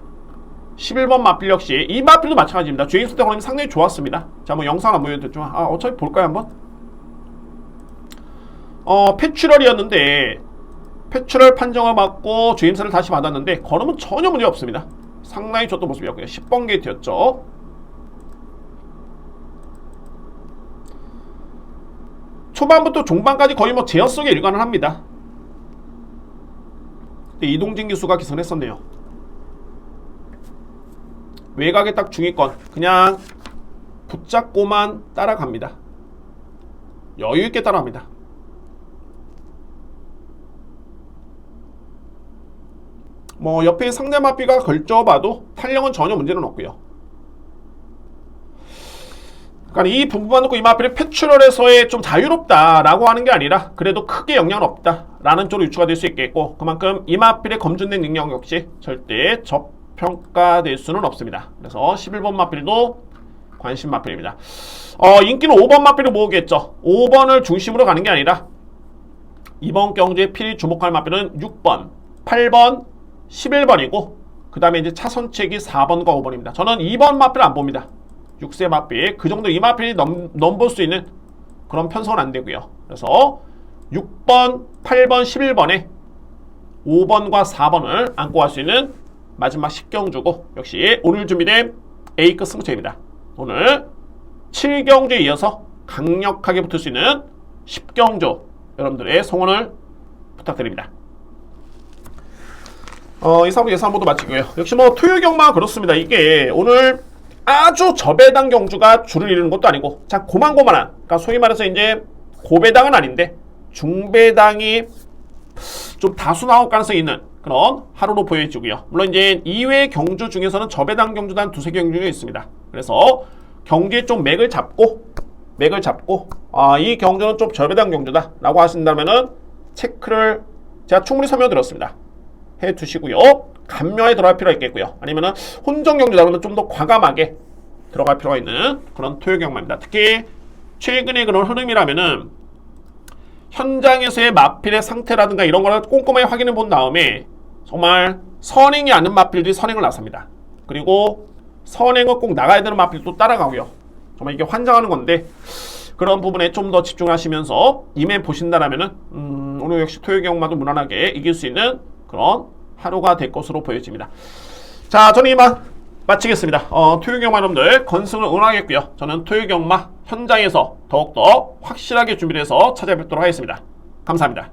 11번 마필 역시 이 마필도 마찬가지입니다. 제임스 대건이 상당히 좋았습니다. 자, 뭐 영상 안 보여드렸지만 어차피 볼까요 한번? 패츄럴이었는데 패츄럴 판정을 받고 제임스를 다시 받았는데 걸음은 전혀 문제 없습니다. 상당히 좋던 모습이었고요. 10번 게이트였죠. 초반부터 종반까지 거의 뭐 제어 속에 일관을 합니다. 이동진 기수가 기선을 했었네요. 외곽에 딱 중위권 그냥 붙잡고만 따라갑니다. 여유있게 따라갑니다. 뭐 옆에 상대 마피가 걸쳐봐도 탄력은 전혀 문제는 없고요. 그러니까 이 부분만 놓고 이 마피를 패츄럴에서의 좀 자유롭다라고 하는 게 아니라 그래도 크게 영향은 없다라는 쪽으로 유추가 될 수 있겠고, 그만큼 이 마필의 검증된 능력 역시 절대 저평가될 수는 없습니다. 그래서 11번 마필도 관심 마필입니다. 인기는 5번 마필을 모으겠죠. 5번을 중심으로 가는 게 아니라 이번 경주에 필히 주목할 마필은 6번, 8번, 11번이고 그 다음에 이제 차선책이 4번과 5번입니다. 저는 2번 마필을 안 봅니다. 6세 마필, 그 정도 이 마필이 넘볼 수 있는 그런 편성은 안 되고요. 그래서 6번, 8번, 11번에 5번과 4번을 안고 갈 수 있는 마지막 10경주고, 역시 오늘 준비된 A급 승차입니다. 오늘 7경주에 이어서 강력하게 붙을 수 있는 10경주 여러분들의 성원을 부탁드립니다. 이상으로 예상보도 마치고요. 역시 뭐 토요경마 그렇습니다. 이게 오늘 아주 저배당 경주가 줄을 이루는 것도 아니고, 자, 고만고만한, 그러니까 소위 말해서 이제 고배당은 아닌데 중배당이 좀 다수 나올 가능성이 있는 그런 하루로 보여지고요. 물론 이제 2회 경주 중에서는 저배당 경주도 한 두세 경주가 있습니다. 그래서 경기에 좀 맥을 잡고 이 경주는 좀 저배당 경주다 라고 하신다면은 체크를 제가 충분히 설명드렸습니다. 해 두시고요. 감면에 들어갈 필요가 있겠고요. 아니면은 혼정 경주다 그러면 좀 더 과감하게 들어갈 필요가 있는 그런 토요 경마입니다. 특히 최근의 그런 흐름이라면은 현장에서의 마필의 상태라든가 이런 거를 꼼꼼하게 확인해 본 다음에 정말 선행이 않는 마필들이 선행을 나섭니다. 그리고 선행을 꼭 나가야 되는 마필도 따라가고요. 정말 이게 환장하는 건데, 그런 부분에 좀 더 집중하시면서 임해 보신다라면은 오늘 역시 토요 경마도 무난하게 이길 수 있는 그런 하루가 될 것으로 보여집니다. 자, 저는 이만 마치겠습니다. 토요경마 여러분들 건승을 응원하겠고요. 저는 토요경마 현장에서 더욱더 확실하게 준비를 해서 찾아뵙도록 하겠습니다. 감사합니다.